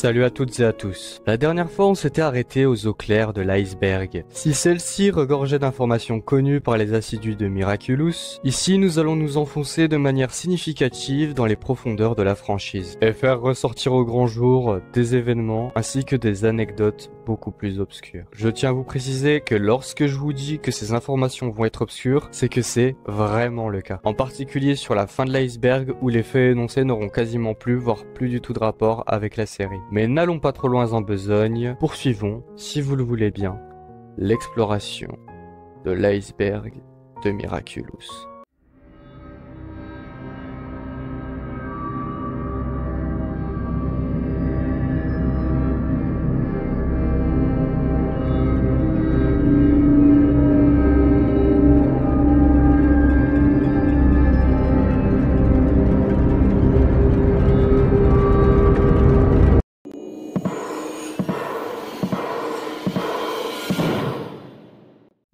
Salut à toutes et à tous. La dernière fois, on s'était arrêté aux eaux claires de l'iceberg. Si celle-ci regorgeait d'informations connues par les assidus de Miraculous, ici nous allons nous enfoncer de manière significative dans les profondeurs de la franchise et faire ressortir au grand jour des événements ainsi que des anecdotes beaucoup plus obscures. Je tiens à vous préciser que lorsque je vous dis que ces informations vont être obscures, c'est que c'est vraiment le cas. En particulier sur la fin de l'iceberg où les faits énoncés n'auront quasiment plus, voire plus du tout de rapport avec la série. Mais n'allons pas trop loin en besogne, poursuivons, si vous le voulez bien, l'exploration de l'iceberg de Miraculous.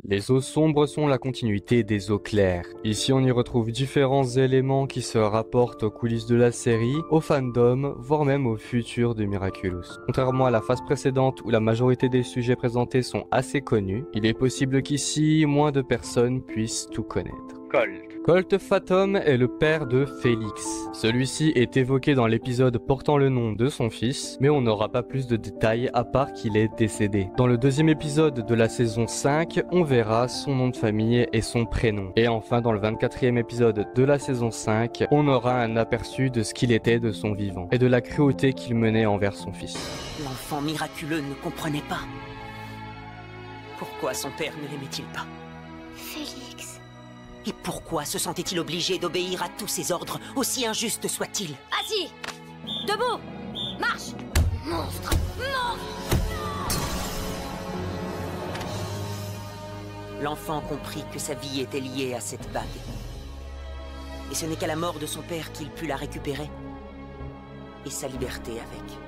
Les eaux sombres sont la continuité des eaux claires. Ici, on y retrouve différents éléments qui se rapportent aux coulisses de la série, au fandom, voire même au futur de Miraculous. Contrairement à la phase précédente où la majorité des sujets présentés sont assez connus, il est possible qu'ici, moins de personnes puissent tout connaître. Colt Phantom est le père de Félix. Celui-ci est évoqué dans l'épisode portant le nom de son fils, mais on n'aura pas plus de détails à part qu'il est décédé. Dans le deuxième épisode de la saison 5, on verra son nom de famille et son prénom. Et enfin, dans le 24e épisode de la saison 5, on aura un aperçu de ce qu'il était de son vivant et de la cruauté qu'il menait envers son fils. L'enfant miraculeux ne comprenait pas. Pourquoi son père ne l'aimait-il pas? Félix. Et pourquoi se sentait-il obligé d'obéir à tous ses ordres, aussi injustes soient-ils? Assis. Debout. Marche. Monstre. L'enfant comprit que sa vie était liée à cette bague. Et ce n'est qu'à la mort de son père qu'il put la récupérer. Et sa liberté avec.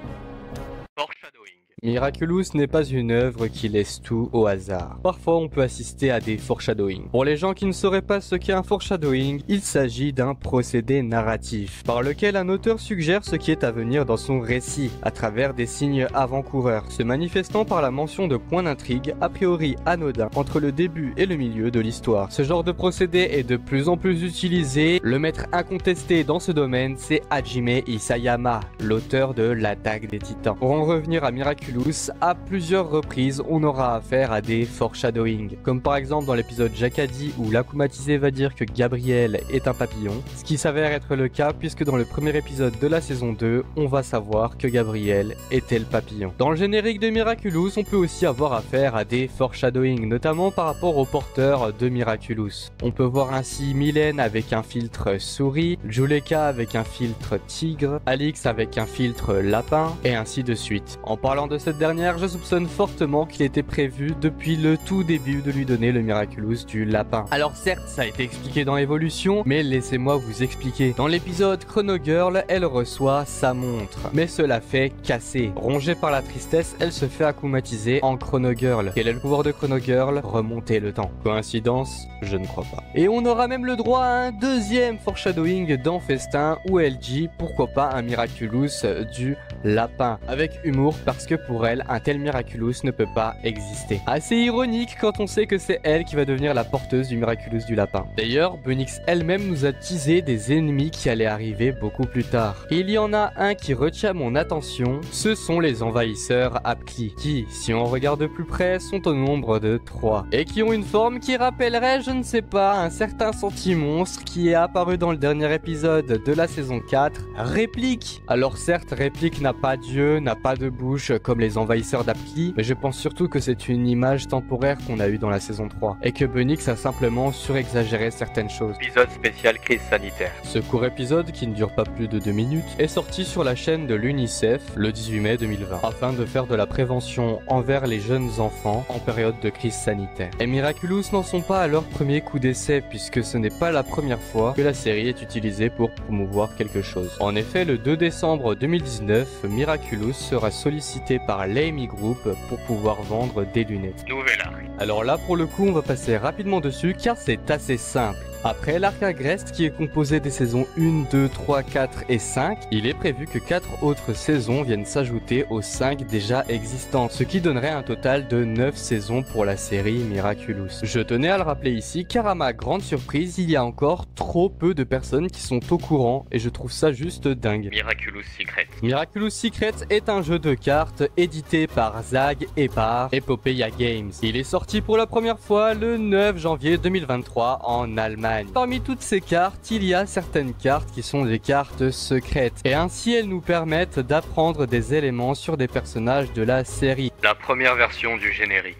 Miraculous n'est pas une œuvre qui laisse tout au hasard. Parfois, on peut assister à des foreshadowing. Pour les gens qui ne sauraient pas ce qu'est un foreshadowing, il s'agit d'un procédé narratif, par lequel un auteur suggère ce qui est à venir dans son récit, à travers des signes avant-coureurs, se manifestant par la mention de points d'intrigue a priori anodins entre le début et le milieu de l'histoire. Ce genre de procédé est de plus en plus utilisé. Le maître incontesté dans ce domaine, c'est Hajime Isayama, l'auteur de l'Attaque des Titans. Pour en revenir à Miraculous, à plusieurs reprises, on aura affaire à des foreshadowing, comme par exemple dans l'épisode Jacadi où l'Akumatizé va dire que Gabriel est un papillon, ce qui s'avère être le cas puisque dans le premier épisode de la saison 2, on va savoir que Gabriel était le papillon. Dans le générique de Miraculous, on peut aussi avoir affaire à des foreshadowing, notamment par rapport aux porteurs de Miraculous. On peut voir ainsi Mylène avec un filtre souris, Juleka avec un filtre tigre, Alix avec un filtre lapin, et ainsi de suite. En parlant de cette dernière, je soupçonne fortement qu'il était prévu depuis le tout début de lui donner le Miraculous du lapin. Alors certes, ça a été expliqué dans Evolution, mais laissez-moi vous expliquer. Dans l'épisode Chrono Girl, elle reçoit sa montre, mais cela fait casser. Rongée par la tristesse, elle se fait akumatiser en Chrono Girl. Quel est le pouvoir de Chrono Girl? Remonter le temps. Coïncidence? Je ne crois pas. Et on aura même le droit à un deuxième foreshadowing dans Festin où elle dit pourquoi pas un Miraculous du lapin, avec humour parce que pour elle, un tel Miraculous ne peut pas exister. Assez ironique quand on sait que c'est elle qui va devenir la porteuse du Miraculous du lapin. D'ailleurs, Bunix elle-même nous a teasé des ennemis qui allaient arriver beaucoup plus tard. Et il y en a un qui retient mon attention, ce sont les envahisseurs Apkli, qui, si on regarde de plus près, sont au nombre de 3, et qui ont une forme qui rappellerait, je ne sais pas, un certain sentimonstre qui est apparu dans le dernier épisode de la saison 4, Réplique. Alors certes, Réplique n'a pas d'yeux, n'a pas de bouche, comme les envahisseurs d'Apkli, mais je pense surtout que c'est une image temporaire qu'on a eue dans la saison 3, et que Bunix a simplement surexagéré certaines choses. Épisode spécial crise sanitaire. Ce court épisode, qui ne dure pas plus de 2 minutes, est sorti sur la chaîne de l'UNICEF le 18 mai 2020, afin de faire de la prévention envers les jeunes enfants en période de crise sanitaire. Et Miraculous n'en sont pas à leur premier coup d'essai, puisque ce n'est pas la première fois que la série est utilisée pour promouvoir quelque chose. En effet, le 2 décembre 2019, Miraculous sera sollicité par l'Amy Group pour pouvoir vendre des lunettes. Nouvelle arc. Alors là, pour le coup, on va passer rapidement dessus car c'est assez simple. Après l'arc Agreste qui est composé des saisons 1, 2, 3, 4 et 5, il est prévu que 4 autres saisons viennent s'ajouter aux 5 déjà existantes, ce qui donnerait un total de 9 saisons pour la série Miraculous. Je tenais à le rappeler ici car à ma grande surprise, il y a encore trop peu de personnes qui sont au courant et je trouve ça juste dingue. Miraculous Secret. Miraculous Secret est un jeu de cartes édité par Zag et par Epopeia Games. Il est sorti pour la première fois le 9 janvier 2023 en Allemagne. Parmi toutes ces cartes, il y a certaines cartes qui sont des cartes secrètes et ainsi elles nous permettent d'apprendre des éléments sur des personnages de la série. La première version du générique.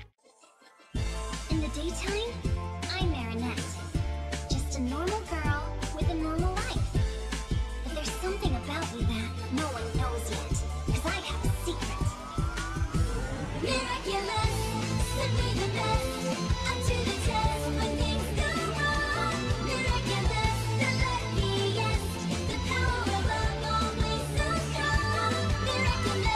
In the daytime, I'm Marinette. Just a normal girl with a normal life. But there's something about me that no one knows yet, 'cause I have a secret. Miraculous, simply the best. Up to the test when things go wrong. Miraculous, the luckiest. The power of love always so strong. Miraculous.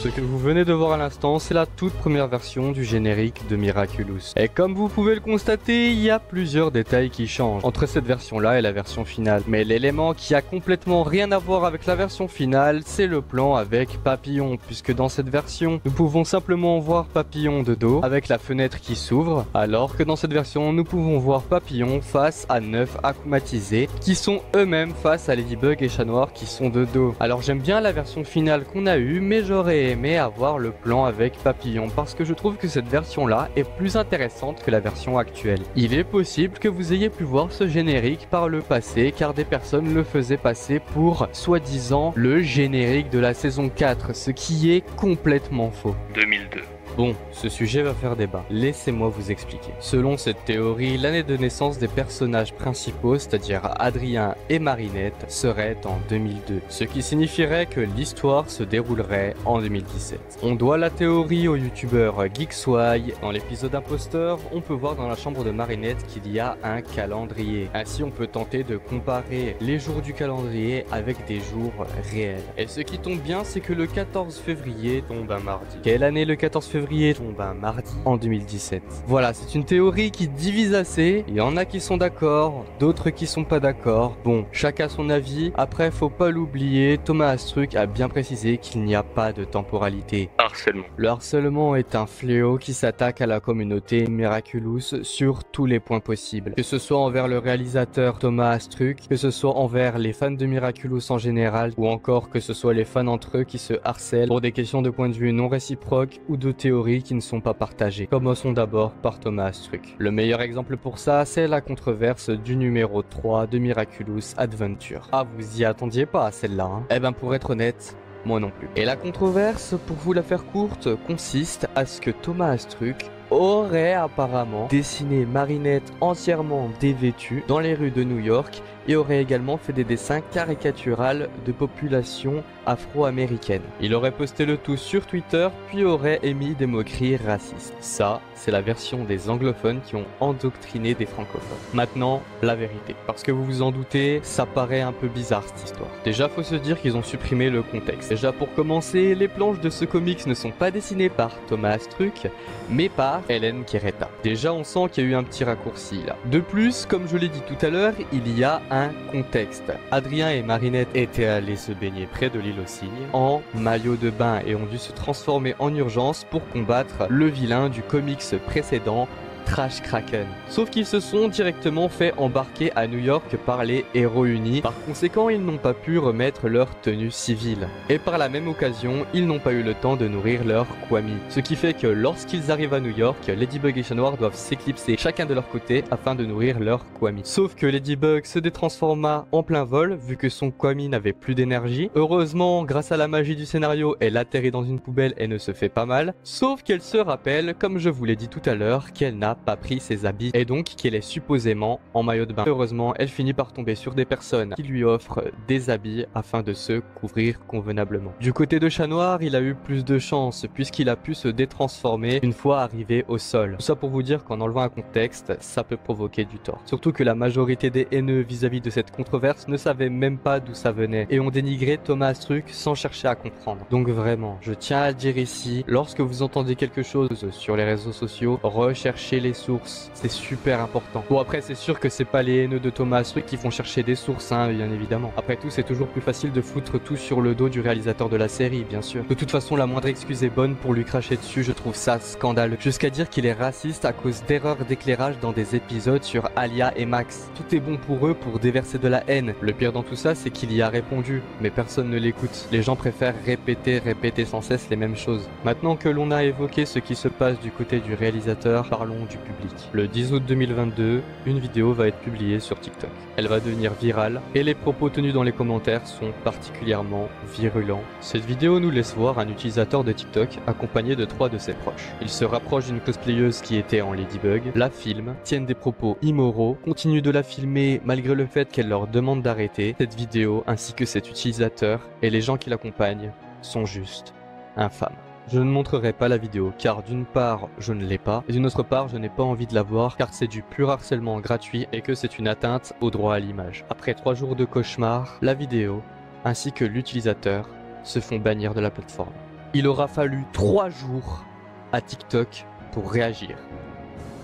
Ce que vous venez de voir à l'instant, c'est la toute première version du générique de Miraculous. Et comme vous pouvez le constater, il y a plusieurs détails qui changent entre cette version-là et la version finale. Mais l'élément qui a complètement rien à voir avec la version finale, c'est le plan avec Papillon, puisque dans cette version, nous pouvons simplement voir Papillon de dos, avec la fenêtre qui s'ouvre, alors que dans cette version, nous pouvons voir Papillon face à 9 akumatisés, qui sont eux-mêmes face à Ladybug et Chat Noir qui sont de dos. Alors j'aime bien la version finale qu'on a eue, mais j'aurais aimé avoir le plan avec Papillon parce que je trouve que cette version là est plus intéressante que la version actuelle. Il est possible que vous ayez pu voir ce générique par le passé car des personnes le faisaient passer pour soi-disant le générique de la saison 4, ce qui est complètement faux. 2002. Bon, ce sujet va faire débat. Laissez-moi vous expliquer. Selon cette théorie, l'année de naissance des personnages principaux, c'est-à-dire Adrien et Marinette, serait en 2002. Ce qui signifierait que l'histoire se déroulerait en 2017. On doit la théorie au youtubeur GeekSwy. Dans l'épisode Imposteur, on peut voir dans la chambre de Marinette qu'il y a un calendrier. Ainsi, on peut tenter de comparer les jours du calendrier avec des jours réels. Et ce qui tombe bien, c'est que le 14 février tombe un mardi. Quelle année le 14 février tombe un mardi en 2017. Voilà, c'est une théorie qui divise assez. Il y en a qui sont d'accord, d'autres qui sont pas d'accord. Bon, chacun son avis. Après, faut pas l'oublier, Thomas Astruc a bien précisé qu'il n'y a pas de temporalité. Harcèlement. Le harcèlement est un fléau qui s'attaque à la communauté Miraculous sur tous les points possibles. Que ce soit envers le réalisateur Thomas Astruc, que ce soit envers les fans de Miraculous en général, ou encore que ce soit les fans entre eux qui se harcèlent pour des questions de point de vue non réciproques ou de théories qui ne sont pas partagées. Commençons d'abord par Thomas Astruc. Le meilleur exemple pour ça, c'est la controverse du numéro 3 de Miraculous Adventure. Ah, vous y attendiez pas à celle-là, hein? Eh ben, pour être honnête, moi non plus. Et la controverse, pour vous la faire courte, consiste à ce que Thomas Astruc aurait apparemment dessiné Marinette entièrement dévêtue dans les rues de New York et aurait également fait des dessins caricaturales de populations afro-américaines. Il aurait posté le tout sur Twitter puis aurait émis des moqueries racistes. Ça, c'est la version des anglophones qui ont endoctriné des francophones. Maintenant, la vérité. Parce que vous vous en doutez, ça paraît un peu bizarre cette histoire. Déjà, faut se dire qu'ils ont supprimé le contexte. Déjà, pour commencer, les planches de ce comics ne sont pas dessinées par Thomas Astruc, mais par Hélène Queretta. Déjà, on sent qu'il y a eu un petit raccourci là. De plus, comme je l'ai dit tout à l'heure, il y a un contexte. Adrien et Marinette étaient allés se baigner près de l'île aux cygnes en maillot de bain et ont dû se transformer en urgence pour combattre le vilain du comics précédent, Trash Kraken. Sauf qu'ils se sont directement fait embarquer à New York par les Héros Unis. Par conséquent, ils n'ont pas pu remettre leur tenue civile. Et par la même occasion, ils n'ont pas eu le temps de nourrir leur Kwami. Ce qui fait que lorsqu'ils arrivent à New York, Ladybug et Chat Noir doivent s'éclipser chacun de leur côté afin de nourrir leur Kwami. Sauf que Ladybug se détransforma en plein vol vu que son Kwami n'avait plus d'énergie. Heureusement, grâce à la magie du scénario, elle atterrit dans une poubelle et ne se fait pas mal. Sauf qu'elle se rappelle, comme je vous l'ai dit tout à l'heure, qu'elle n'a pas pris ses habits et donc qu'elle est supposément en maillot de bain. Heureusement, elle finit par tomber sur des personnes qui lui offrent des habits afin de se couvrir convenablement. Du côté de Chat Noir, il a eu plus de chance puisqu'il a pu se détransformer une fois arrivé au sol. Tout ça pour vous dire qu'en enlevant un contexte, ça peut provoquer du tort. Surtout que la majorité des haineux vis-à-vis de cette controverse ne savaient même pas d'où ça venait et ont dénigré Thomas Astruc sans chercher à comprendre. Donc vraiment, je tiens à le dire ici, lorsque vous entendez quelque chose sur les réseaux sociaux, recherchez les sources, c'est super important. Bon après c'est sûr que c'est pas les haineux de Thomas Ruck qui font chercher des sources, hein, bien évidemment. Après tout c'est toujours plus facile de foutre tout sur le dos du réalisateur de la série, bien sûr. De toute façon la moindre excuse est bonne pour lui cracher dessus, je trouve ça scandaleux. Jusqu'à dire qu'il est raciste à cause d'erreurs d'éclairage dans des épisodes sur Alia et Max. Tout est bon pour eux pour déverser de la haine. Le pire dans tout ça c'est qu'il y a répondu, mais personne ne l'écoute. Les gens préfèrent répéter sans cesse les mêmes choses. Maintenant que l'on a évoqué ce qui se passe du côté du réalisateur, parlons du public. Le 10 août 2022, une vidéo va être publiée sur TikTok. Elle va devenir virale et les propos tenus dans les commentaires sont particulièrement virulents. Cette vidéo nous laisse voir un utilisateur de TikTok accompagné de 3 de ses proches. Il se rapproche d'une cosplayeuse qui était en Ladybug, la filme, tiennent des propos immoraux, continue de la filmer malgré le fait qu'elle leur demande d'arrêter. Cette vidéo ainsi que cet utilisateur et les gens qui l'accompagnent sont juste infâmes. Je ne montrerai pas la vidéo car d'une part je ne l'ai pas et d'une autre part je n'ai pas envie de la voir car c'est du pur harcèlement gratuit et que c'est une atteinte au droit à l'image. Après 3 jours de cauchemar, la vidéo ainsi que l'utilisateur se font bannir de la plateforme. Il aura fallu 3 jours à TikTok pour réagir.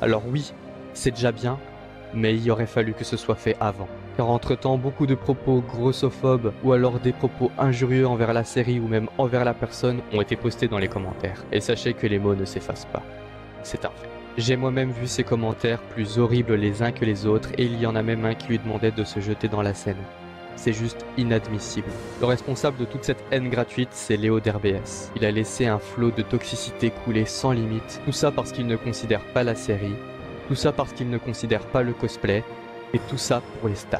Alors oui, c'est déjà bien, mais il aurait fallu que ce soit fait avant. Car entre-temps, beaucoup de propos grossophobes ou alors des propos injurieux envers la série ou même envers la personne ont été postés dans les commentaires. Et sachez que les mots ne s'effacent pas. C'est un fait. J'ai moi-même vu ces commentaires plus horribles les uns que les autres et il y en a même un qui lui demandait de se jeter dans la Seine. C'est juste inadmissible. Le responsable de toute cette haine gratuite, c'est Léo d'RBS. Il a laissé un flot de toxicité couler sans limite. Tout ça parce qu'il ne considère pas la série. Tout ça parce qu'il ne considère pas le cosplay. Et tout ça pour les stats.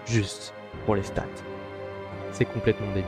Juste pour les stats. C'est complètement débile.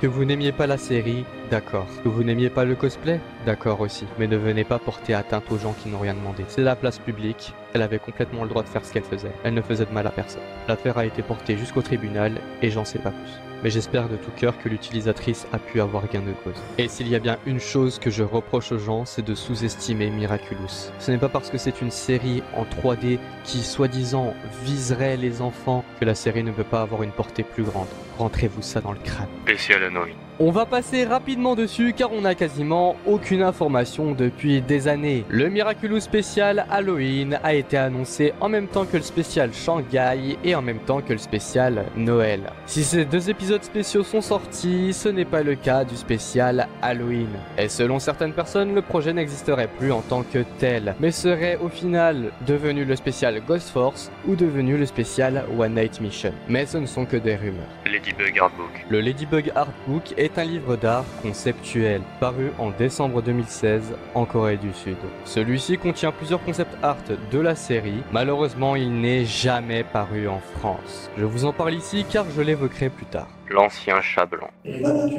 Que vous n'aimiez pas la série, d'accord. Que vous n'aimiez pas le cosplay, d'accord aussi. Mais ne venez pas porter atteinte aux gens qui n'ont rien demandé. C'est la place publique, elle avait complètement le droit de faire ce qu'elle faisait. Elle ne faisait de mal à personne. L'affaire a été portée jusqu'au tribunal et j'en sais pas plus. Mais j'espère de tout cœur que l'utilisatrice a pu avoir gain de cause. Et s'il y a bien une chose que je reproche aux gens, c'est de sous-estimer Miraculous. Ce n'est pas parce que c'est une série en 3D qui, soi-disant, viserait les enfants que la série ne peut pas avoir une portée plus grande. Rentrez-vous ça dans le crâne. Spécial Halloween. On va passer rapidement dessus car on n'a quasiment aucune information depuis des années. Le Miraculous spécial Halloween a été annoncé en même temps que le spécial Shanghai et en même temps que le spécial Noël. Si ces 2 épisodes spéciaux sont sortis, ce n'est pas le cas du spécial Halloween. Et selon certaines personnes, le projet n'existerait plus en tant que tel, mais serait au final devenu le spécial Ghost Force ou devenu le spécial One Night Mission. Mais ce ne sont que des rumeurs. Ladybug Artbook. Le Ladybug Artbook est un livre d'art conceptuel, paru en décembre 2016 en Corée du Sud. Celui-ci contient plusieurs concept art de la série, malheureusement il n'est jamais paru en France. Je vous en parle ici car je l'évoquerai plus tard. L'ancien chat blanc. Et donc,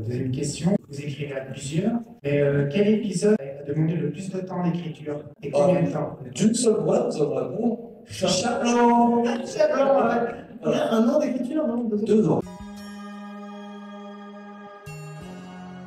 deuxième question, vous écrirez à plusieurs. Mais quel épisode a demandé le plus de temps d'écriture et combien de temps? D'une seule voix, nous allons répondre chat blanc. Chat blanc, ouais. Un an d'écriture, non? 2 ans.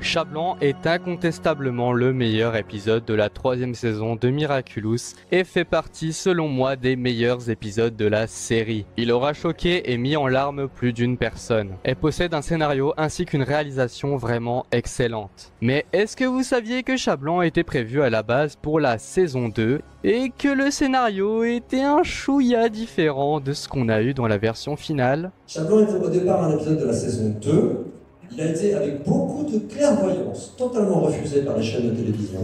Chat Blanc est incontestablement le meilleur épisode de la 3e saison de Miraculous et fait partie selon moi des meilleurs épisodes de la série. Il aura choqué et mis en larmes plus d'une personne et possède un scénario ainsi qu'une réalisation vraiment excellente. Mais est-ce que vous saviez que Chat Blanc était prévu à la base pour la saison 2 et que le scénario était un chouïa différent de ce qu'on a eu dans la version finale? Chat blanc était au départ un épisode de la saison 2. Il a été avec beaucoup de clairvoyance, totalement refusé par les chaînes de télévision.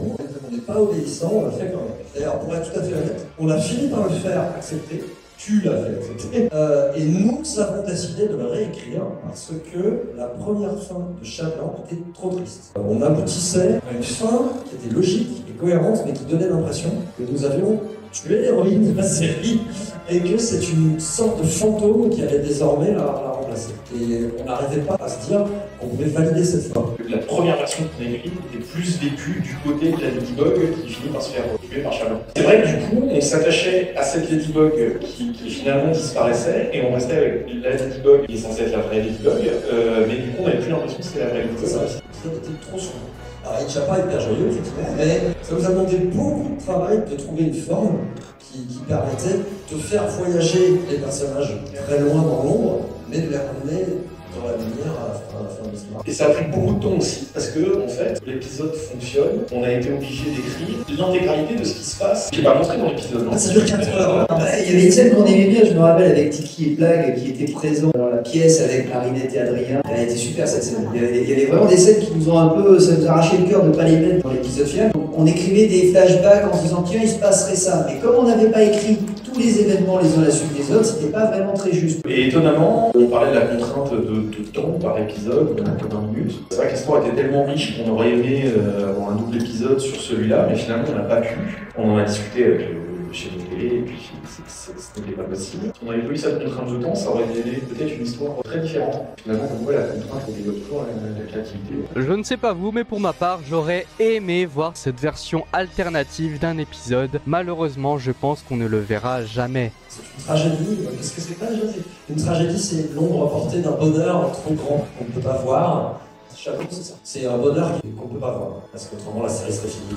On n'est pas obéissant, on l'a fait quand même. D'ailleurs, pour être tout à fait honnête, on a fini par le faire accepter. Tu l'as fait accepter. Et nous avons décidé de le réécrire parce que la première fin de Chat Blanc était trop triste. On aboutissait à une fin qui était logique et cohérente, mais qui donnait l'impression que nous avions tué l'héroïne de la série et que c'est une sorte de fantôme qui allait désormais la remplacer. Et on n'arrivait pas à se dire qu'on pouvait valider cette fin. La première version qu'on a écrite était plus vécue du côté de la Ladybug qui finit par se faire tuer par Chat Blanc. C'est vrai que du coup, on s'attachait à cette Ladybug qui finalement disparaissait et on restait avec la Ladybug qui est censée être la vraie Ladybug, mais du coup, on n'avait plus l'impression que c'était la vraie Ladybug. C'est ça, c'était trop sombre. Alors, il n'est pas hyper joyeux, effectivement, mais ça nous a demandé beaucoup de travail de trouver une forme qui permettait de faire voyager les personnages très loin dans l'ombre, mais de les ramener dans la lumière à la fin de l'histoire. Et ça a pris beaucoup de temps aussi, parce que, en fait, l'épisode fonctionne, on a été obligé d'écrire l'intégralité de ce qui se passe, qui n'est pas montré dans l'épisode. Ah, ça dure 4 heures. Il y avait une scène qu'on aimait bien, je me rappelle, avec Tiki et Plag qui étaient présents dans la pièce avec Marinette et Adrien. Elle était super cette scène. Il y avait vraiment des scènes qui nous ont un peu, ça nous a arraché le cœur de ne pas les mettre dans l'épisode final. On écrivait des flashbacks en se disant tiens, il se passerait ça. Mais comme on n'avait pas écrit tous les événements les uns à la suite des autres, c'était pas vraiment très juste. Et étonnamment, on parlait de la contrainte de temps par épisode, on a que 20 minutes. C'est vrai que l'histoire était tellement riche qu'on aurait aimé avoir un double épisode sur celui-là, mais finalement on n'a pas pu. On en a discuté avec le chef de télé, et puis ce n'était pas possible. Si on avait pas eu cette contrainte de temps, ça aurait donné peut-être une histoire très différente. Finalement, on voit la contrainte qui développe toujours la créativité. Je ne sais pas vous, mais pour ma part, j'aurais aimé voir cette version alternative d'un épisode. Malheureusement, je pense qu'on ne le verra jamais. C'est une tragédie. Qu'est-ce que c'est pas déjà? Une tragédie, c'est l'ombre portée d'un bonheur trop grand qu'on ne peut pas voir. Chapeau, c'est ça. C'est un bonheur qu'on ne peut pas voir, parce qu'autrement la série serait finie.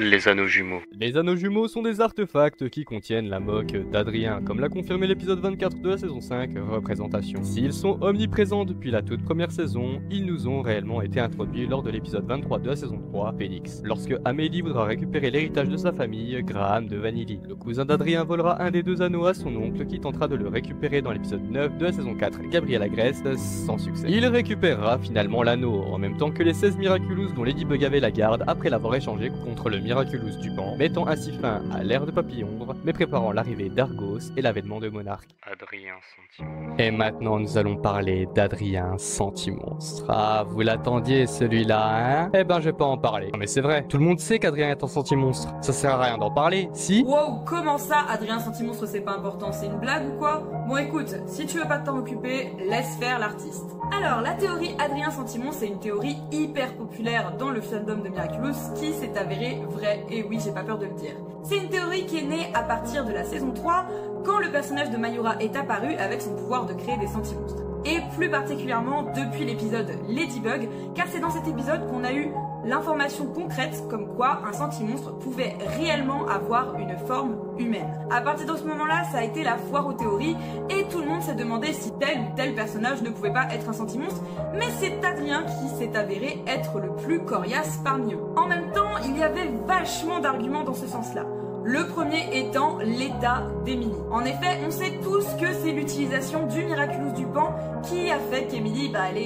Les anneaux jumeaux. Les anneaux jumeaux sont des artefacts qui contiennent la moque d'Adrien, comme l'a confirmé l'épisode 24 de la saison 5, Représentation. S'ils sont omniprésents depuis la toute première saison, ils nous ont réellement été introduits lors de l'épisode 23 de la saison 3, Félix. Lorsque Amélie voudra récupérer l'héritage de sa famille, Graham de Vanilly. Le cousin d'Adrien volera un des deux anneaux à son oncle qui tentera de le récupérer dans l'épisode 9 de la saison 4, Gabriel Agreste, sans succès. Il récupérera finalement l'anneau, en même temps que les 16 Miraculous dont Ladybug avait la garde après l'avoir échangé contre le Miraculous du Pan, mettant ainsi fin à l'ère de Papillombre, mais préparant l'arrivée d'Argos et l'avènement de Monarque. Adrien Sentimonstre. Et maintenant nous allons parler d'Adrien Sentimonstre. Ah, vous l'attendiez celui-là, hein? Eh ben je vais pas en parler. Non mais c'est vrai, tout le monde sait qu'Adrien est un sentimonstre. Ça sert à rien d'en parler, si? Wow, comment ça, Adrien Sentimonstre, c'est pas important, c'est une blague ou quoi? Bon écoute, si tu veux pas t'en occuper, laisse faire l'artiste. Alors, la théorie Adrien Sentimonstre, c'est une théorie hyper populaire dans le fandom de Miraculous qui s'est avérée vraie, et oui, j'ai pas peur de le dire. C'est une théorie qui est née à partir de la saison 3, quand le personnage de Mayura est apparu avec son pouvoir de créer des sentimonstres. Et plus particulièrement depuis l'épisode Ladybug, car c'est dans cet épisode qu'on a eu l'information concrète comme quoi un sentimonstre pouvait réellement avoir une forme humaine. À partir de ce moment-là, ça a été la foire aux théories et tout le monde s'est demandé si tel ou tel personnage ne pouvait pas être un sentimonstre, mais c'est Adrien qui s'est avéré être le plus coriace parmi eux. En même temps, il y avait vachement d'arguments dans ce sens-là. Le premier étant l'état d'Emily. En effet, on sait tous que c'est l'utilisation du Miraculous du Pan qui a fait qu'Emily, elle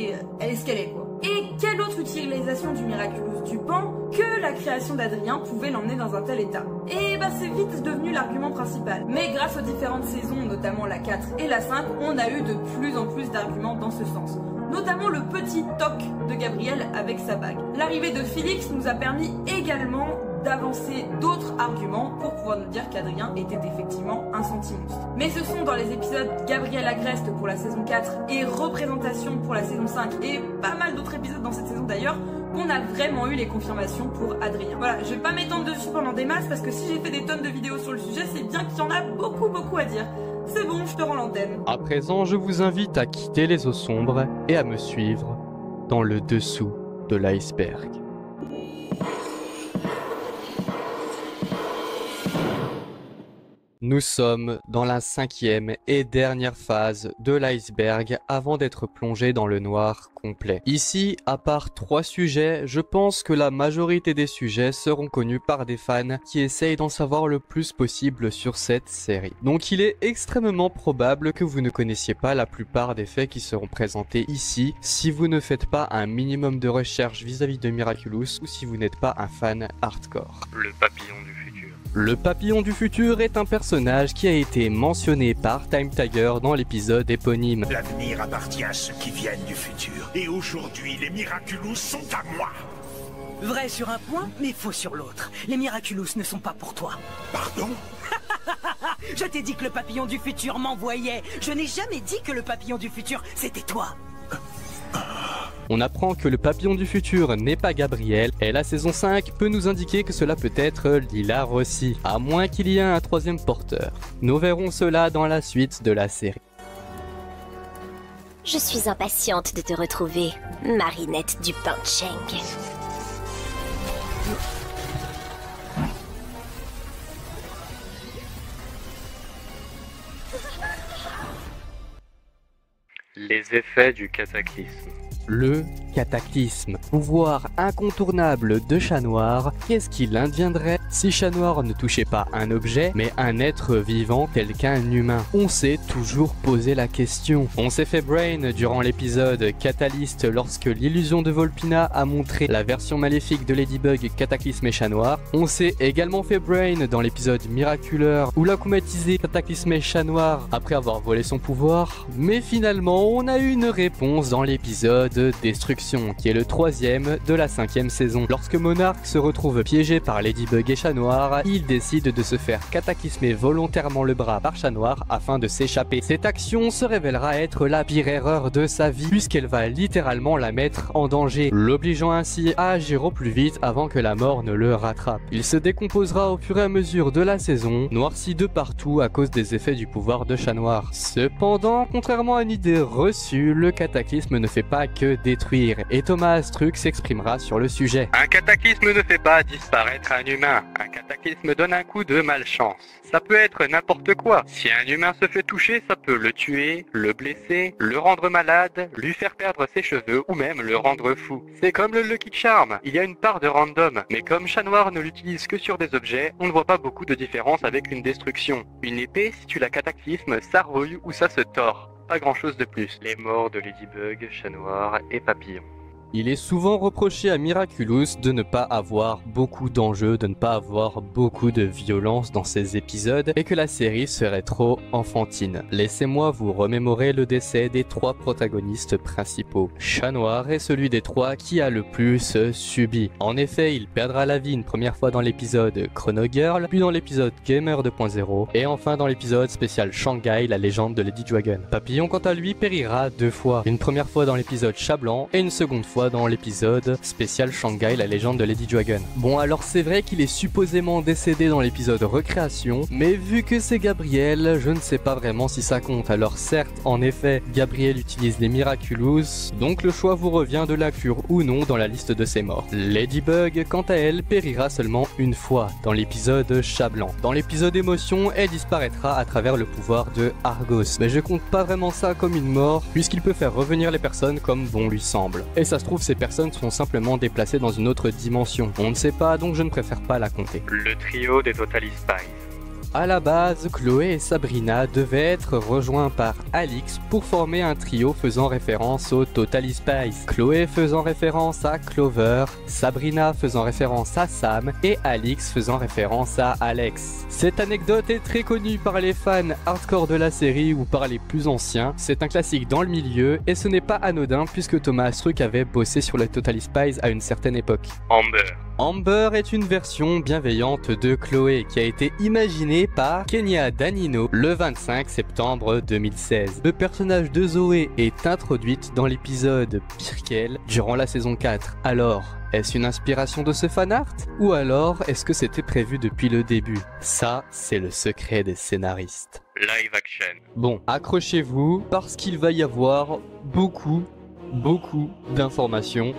est ce qu'elle est quoi. Et quelle autre utilisation du Miraculous du Pan que la création d'Adrien pouvait l'emmener dans un tel état? Et c'est vite devenu l'argument principal. Mais grâce aux différentes saisons, notamment la 4 et la 5, on a eu de plus en plus d'arguments dans ce sens. Notamment le petit toc de Gabriel avec sa bague. L'arrivée de Félix nous a permis également d'avancer d'autres arguments pour pouvoir nous dire qu'Adrien était effectivement un sentimonstre. Mais ce sont dans les épisodes Gabriel Agreste pour la saison 4 et Représentation pour la saison 5 et pas mal d'autres épisodes dans cette saison d'ailleurs qu'on a vraiment eu les confirmations pour Adrien. Voilà, je vais pas m'étendre dessus pendant des masses parce que si j'ai fait des tonnes de vidéos sur le sujet, c'est bien qu'il y en a beaucoup à dire. C'est bon, je te rends l'antenne. À présent, je vous invite à quitter les eaux sombres et à me suivre dans le dessous de l'iceberg. Nous sommes dans la 5e et dernière phase de l'iceberg avant d'être plongé dans le noir complet. Ici, à part 3 sujets, je pense que la majorité des sujets seront connus par des fans qui essayent d'en savoir le plus possible sur cette série. Donc il est extrêmement probable que vous ne connaissiez pas la plupart des faits qui seront présentés ici si vous ne faites pas un minimum de recherche vis-à-vis de Miraculous ou si vous n'êtes pas un fan hardcore. Le papillon du futur. Le papillon du futur est un personnage qui a été mentionné par Time Tiger dans l'épisode éponyme. L'avenir appartient à ceux qui viennent du futur. Et aujourd'hui, les Miraculous sont à moi. Vrai sur un point, mais faux sur l'autre. Les Miraculous ne sont pas pour toi. Pardon? Je t'ai dit que le papillon du futur m'envoyait. Je n'ai jamais dit que le papillon du futur, c'était toi. On apprend que le papillon du futur n'est pas Gabriel, et la saison 5 peut nous indiquer que cela peut être Lila Rossi, à moins qu'il y ait un 3e porteur. Nous verrons cela dans la suite de la série. Je suis impatiente de te retrouver, Marinette du Pancheng. Les effets du cataclysme. Le cataclysme, pouvoir incontournable de Chat Noir. Qu'est-ce qu'il adviendrait si Chat Noir ne touchait pas un objet, mais un être vivant tel qu'un humain? On s'est toujours posé la question. On s'est fait brain durant l'épisode Catalyst lorsque l'illusion de Volpina a montré la version maléfique de Ladybug, Cataclysme et Chat Noir. On s'est également fait brain dans l'épisode Miraculeur où l'accoumatisé Cataclysme et Chat Noir après avoir volé son pouvoir. Mais finalement, on a eu une réponse dans l'épisode Destruction, qui est le 3e de la 5e saison. Lorsque Monarch se retrouve piégé par Ladybug et Chat Noir, il décide de se faire cataclysmer volontairement le bras par Chat Noir afin de s'échapper. Cette action se révélera être la pire erreur de sa vie, puisqu'elle va littéralement la mettre en danger, l'obligeant ainsi à agir au plus vite avant que la mort ne le rattrape. Il se décomposera au fur et à mesure de la saison, noirci de partout à cause des effets du pouvoir de Chat Noir. Cependant, contrairement à une idée reçue, le cataclysme ne fait pas que détruire, et Thomas Astruc s'exprimera sur le sujet. Un cataclysme ne fait pas disparaître un humain. Un cataclysme donne un coup de malchance. Ça peut être n'importe quoi. Si un humain se fait toucher, ça peut le tuer, le blesser, le rendre malade, lui faire perdre ses cheveux ou même le rendre fou. C'est comme le Lucky Charm, il y a une part de random, mais comme Chat Noir ne l'utilise que sur des objets, on ne voit pas beaucoup de différence avec une destruction. Une épée, si tu la cataclysmes, ça rouille ou ça se tord. Pas grand chose de plus. Les morts de Ladybug, Chat Noir et Papillon. Il est souvent reproché à Miraculous de ne pas avoir beaucoup d'enjeux, de ne pas avoir beaucoup de violence dans ses épisodes et que la série serait trop enfantine. Laissez-moi vous remémorer le décès des 3 protagonistes principaux. Chat Noir est celui des 3 qui a le plus subi. En effet, il perdra la vie une première fois dans l'épisode Chrono Girl, puis dans l'épisode Gamer 2.0 et enfin dans l'épisode spécial Shanghai, la légende de Lady Dragon. Papillon quant à lui périra 2 fois, une première fois dans l'épisode Chat Blanc et une seconde fois dans l'épisode spécial Shanghai, la légende de Lady Dragon. Bon, alors c'est vrai qu'il est supposément décédé dans l'épisode Recréation, mais vu que c'est Gabriel, je ne sais pas vraiment si ça compte. Alors certes, en effet, Gabriel utilise les Miraculous, donc le choix vous revient de l'inclure ou non dans la liste de ses morts. Ladybug, quant à elle, périra seulement une fois, dans l'épisode Chat Blanc. Dans l'épisode Émotion, elle disparaîtra à travers le pouvoir de Argos, mais je compte pas vraiment ça comme une mort, puisqu'il peut faire revenir les personnes comme bon lui semble. Et ça se trouve, ces personnes sont simplement déplacées dans une autre dimension. On ne sait pas, donc je ne préfère pas la compter. Le trio des Totally Spies. À la base, Chloé et Sabrina devaient être rejoints par Alix pour former un trio faisant référence aux Totally Spies. Chloé faisant référence à Clover, Sabrina faisant référence à Sam et Alix faisant référence à Alex. Cette anecdote est très connue par les fans hardcore de la série ou par les plus anciens. C'est un classique dans le milieu et ce n'est pas anodin puisque Thomas Astruc avait bossé sur les Totally Spies à une certaine époque. Amber. Amber est une version bienveillante de Chloé qui a été imaginée par Kenya Danino le 25 septembre 2016. Le personnage de Zoé est introduite dans l'épisode Pirkel durant la saison 4. Alors, est-ce une inspiration de ce fanart? Ou alors, est-ce que c'était prévu depuis le début? Ça, c'est le secret des scénaristes. Live action. Bon, accrochez-vous parce qu'il va y avoir beaucoup d'informations.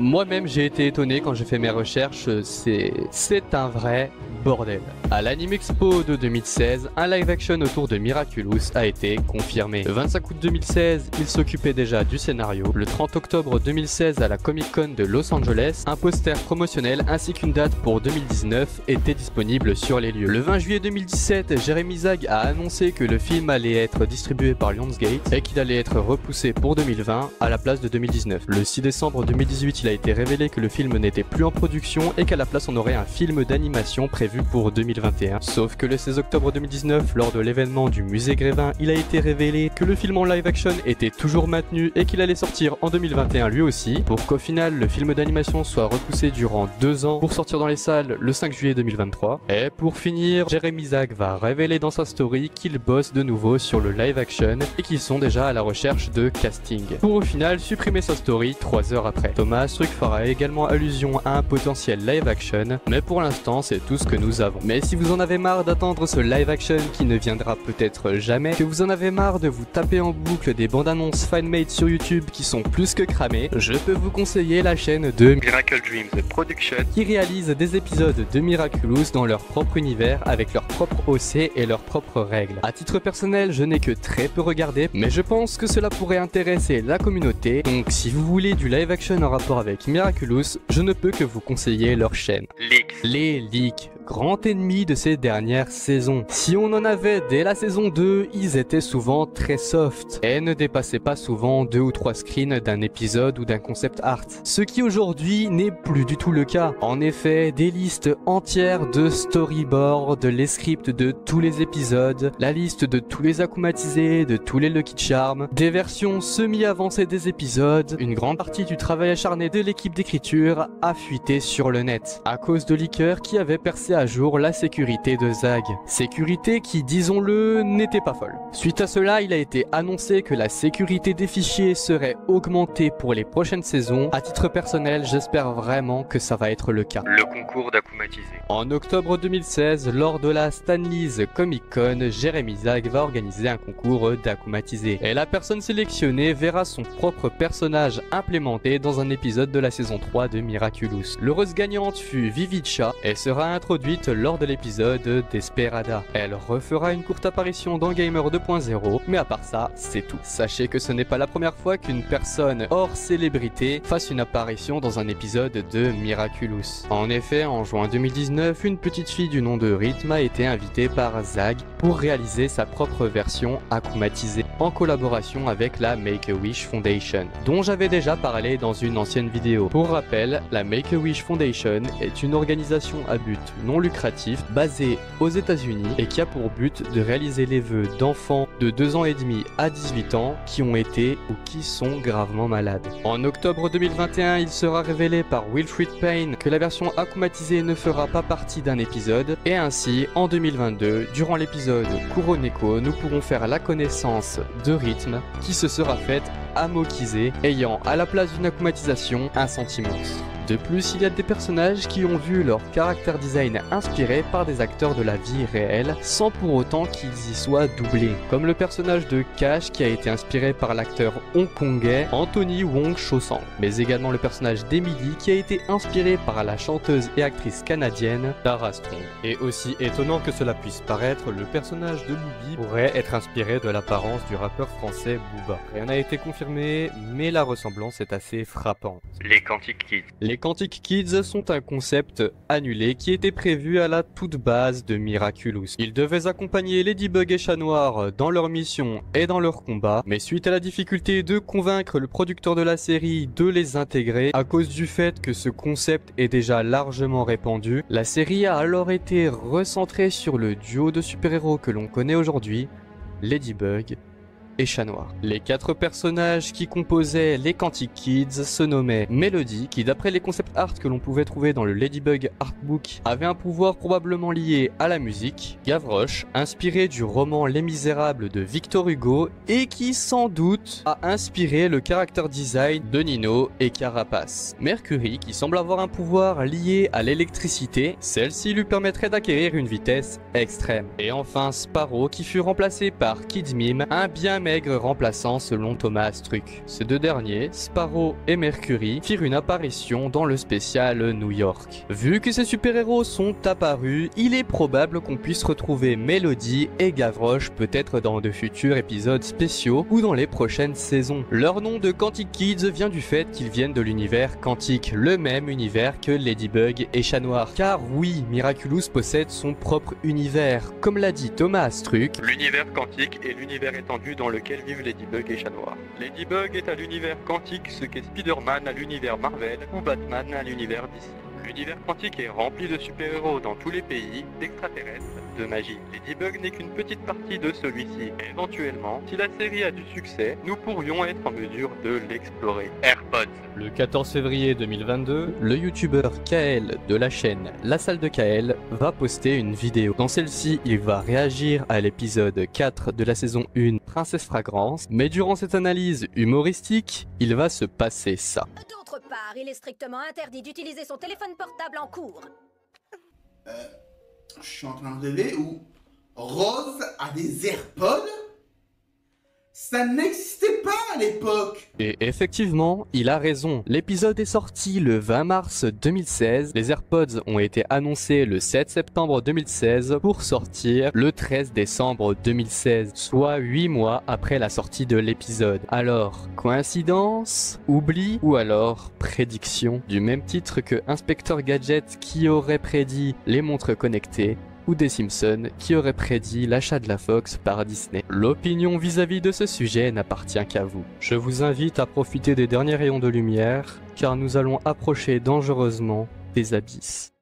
Moi-même j'ai été étonné quand j'ai fait mes recherches, c'est un vrai bordel. À l'Anime Expo de 2016, un live action autour de Miraculous a été confirmé. Le 25 août 2016, il s'occupait déjà du scénario. Le 30 octobre 2016 à la Comic Con de Los Angeles, un poster promotionnel ainsi qu'une date pour 2019 étaient disponibles sur les lieux. Le 20 juillet 2017, Jérémy Zag a annoncé que le film allait être distribué par Lionsgate et qu'il allait être repoussé pour 2020 à la place de 2019. Le 6 décembre 2018, il a été révélé que le film n'était plus en production et qu'à la place on aurait un film d'animation prévu pour 2021. Sauf que le 16 octobre 2019, lors de l'événement du musée Grévin, il a été révélé que le film en live action était toujours maintenu et qu'il allait sortir en 2021 lui aussi, pour qu'au final le film d'animation soit repoussé durant 2 ans pour sortir dans les salles le 5 juillet 2023. Et pour finir, Jérémy Zag va révéler dans sa story qu'il bosse de nouveau sur le live action et qu'ils sont déjà à la recherche de casting, pour au final supprimer sa story 3 heures après. Thomas truc fera également allusion à un potentiel live action, mais pour l'instant c'est tout ce que nous avons. Mais si vous en avez marre d'attendre ce live action qui ne viendra peut-être jamais, que vous en avez marre de vous taper en boucle des bandes annonces fanmade sur YouTube qui sont plus que cramées, je peux vous conseiller la chaîne de Miracle Dreams Production qui réalise des épisodes de Miraculous dans leur propre univers avec leur propre OC et leurs propres règles. À titre personnel, je n'ai que très peu regardé, mais je pense que cela pourrait intéresser la communauté, donc si vous voulez du live action en rapport avec Miraculous, je ne peux que vous conseiller leur chaîne. Leaks. Les leaks, grand ennemi de ces dernières saisons. Si on en avait dès la saison 2, ils étaient souvent très soft et ne dépassaient pas souvent 2 ou 3 screens d'un épisode ou d'un concept art. Ce qui aujourd'hui n'est plus du tout le cas. En effet, des listes entières de storyboards, les scripts de tous les épisodes, la liste de tous les akumatisés, de tous les Lucky Charms, des versions semi-avancées des épisodes, une grande partie du travail acharné de l'équipe d'écriture a fuité sur le net à cause de leakers qui avaient percé à jour la sécurité de Zag. Sécurité qui, disons-le, n'était pas folle. Suite à cela, il a été annoncé que la sécurité des fichiers serait augmentée pour les prochaines saisons. À titre personnel, j'espère vraiment que ça va être le cas. Le concours d'akumatisé. En octobre 2016, lors de la Stanley's Comic Con, Jérémy Zag va organiser un concours d'akumatisé. Et la personne sélectionnée verra son propre personnage implémenté dans un épisode de la saison 3 de Miraculous. L'heureuse gagnante fut Vivicha et sera introduite lors de l'épisode Desperada. Elle refera une courte apparition dans Gamer 2.0, mais à part ça, c'est tout. Sachez que ce n'est pas la première fois qu'une personne hors célébrité fasse une apparition dans un épisode de Miraculous. En effet, en juin 2019, une petite fille du nom de Rhythm a été invitée par Zag pour réaliser sa propre version akumatisée en collaboration avec la Make-A-Wish Foundation, dont j'avais déjà parlé dans une ancienne vidéo. Pour rappel, la Make-A-Wish Foundation est une organisation à but non lucratif basée aux États-Unis et qui a pour but de réaliser les vœux d'enfants de 2 ans et demi à 18 ans qui ont été ou qui sont gravement malades. En octobre 2021, il sera révélé par Wilfried Payne que la version akumatisée ne fera pas partie d'un épisode et ainsi, en 2022, durant l'épisode Kuroneko, nous pourrons faire la connaissance de Rhythm qui se sera faite amokiser, ayant à la place d'une akumatisation un sentimonstre. De plus, il y a des personnages qui ont vu leur character design inspiré par des acteurs de la vie réelle, sans pour autant qu'ils y soient doublés. Comme le personnage de Cash qui a été inspiré par l'acteur hongkongais Anthony Wong Cho-sang, mais également le personnage d'Emily qui a été inspiré par la chanteuse et actrice canadienne Tara Strong. Et aussi étonnant que cela puisse paraître, le personnage de Booby pourrait être inspiré de l'apparence du rappeur français Booba. Rien n'a été confirmé, mais la ressemblance est assez frappante. Les Quantic Kids. Les Quantic Kids sont un concept annulé qui était prévu à la toute base de Miraculous. Ils devaient accompagner Ladybug et Chat Noir dans leur mission et dans leur combat, mais suite à la difficulté de convaincre le producteur de la série de les intégrer, à cause du fait que ce concept est déjà largement répandu, la série a alors été recentrée sur le duo de super-héros que l'on connaît aujourd'hui, Ladybug et Chat Noir. Les 4 personnages qui composaient les Quantic Kids se nommaient Melody, qui d'après les concept art que l'on pouvait trouver dans le Ladybug Artbook, avait un pouvoir probablement lié à la musique, Gavroche, inspiré du roman Les Misérables de Victor Hugo, et qui sans doute a inspiré le character design de Nino et Carapace. Mercury, qui semble avoir un pouvoir lié à l'électricité, celle-ci lui permettrait d'acquérir une vitesse extrême. Et enfin Sparrow, qui fut remplacé par Kid Mime, un bien maigre remplaçant selon Thomas Truc. Ces 2 derniers, Sparrow et Mercury, firent une apparition dans le spécial New York. Vu que ces super-héros sont apparus, il est probable qu'on puisse retrouver Melody et Gavroche peut-être dans de futurs épisodes spéciaux ou dans les prochaines saisons. Leur nom de Quantic Kids vient du fait qu'ils viennent de l'univers quantique, le même univers que Ladybug et Chat Noir. Car oui, Miraculous possède son propre univers, comme l'a dit Thomas Truc. L'univers quantique est l'univers étendu dans lequel vivent Ladybug et Chat Noir. Ladybug est à l'univers quantique ce qu'est Spider-Man à l'univers Marvel ou Batman à l'univers DC. L'univers quantique est rempli de super-héros dans tous les pays, d'extraterrestres, de magie. Ladybug n'est qu'une petite partie de celui-ci. Éventuellement, si la série a du succès, nous pourrions être en mesure de l'explorer. AirPods. Le 14 février 2022, le youtubeur KL de la chaîne La Salle de KL va poster une vidéo. Dans celle-ci, il va réagir à l'épisode 4 de la saison 1 Princesse Fragrance, mais durant cette analyse humoristique, il va se passer ça. Adult D'autre part, il est strictement interdit d'utiliser son téléphone portable en cours. Je suis en train de rêver où Rose a des AirPods? Ça n'existait pas à l'époque. Et effectivement, il a raison. L'épisode est sorti le 20 mars 2016. Les AirPods ont été annoncés le 7 septembre 2016 pour sortir le 13 décembre 2016, soit 8 mois après la sortie de l'épisode. Alors, coïncidence, oubli ou alors prédiction? Du même titre que Inspecteur Gadget qui aurait prédit les montres connectées, ou des Simpsons qui auraient prédit l'achat de la Fox par Disney. L'opinion vis-à-vis de ce sujet n'appartient qu'à vous. Je vous invite à profiter des derniers rayons de lumière, car nous allons approcher dangereusement des abysses.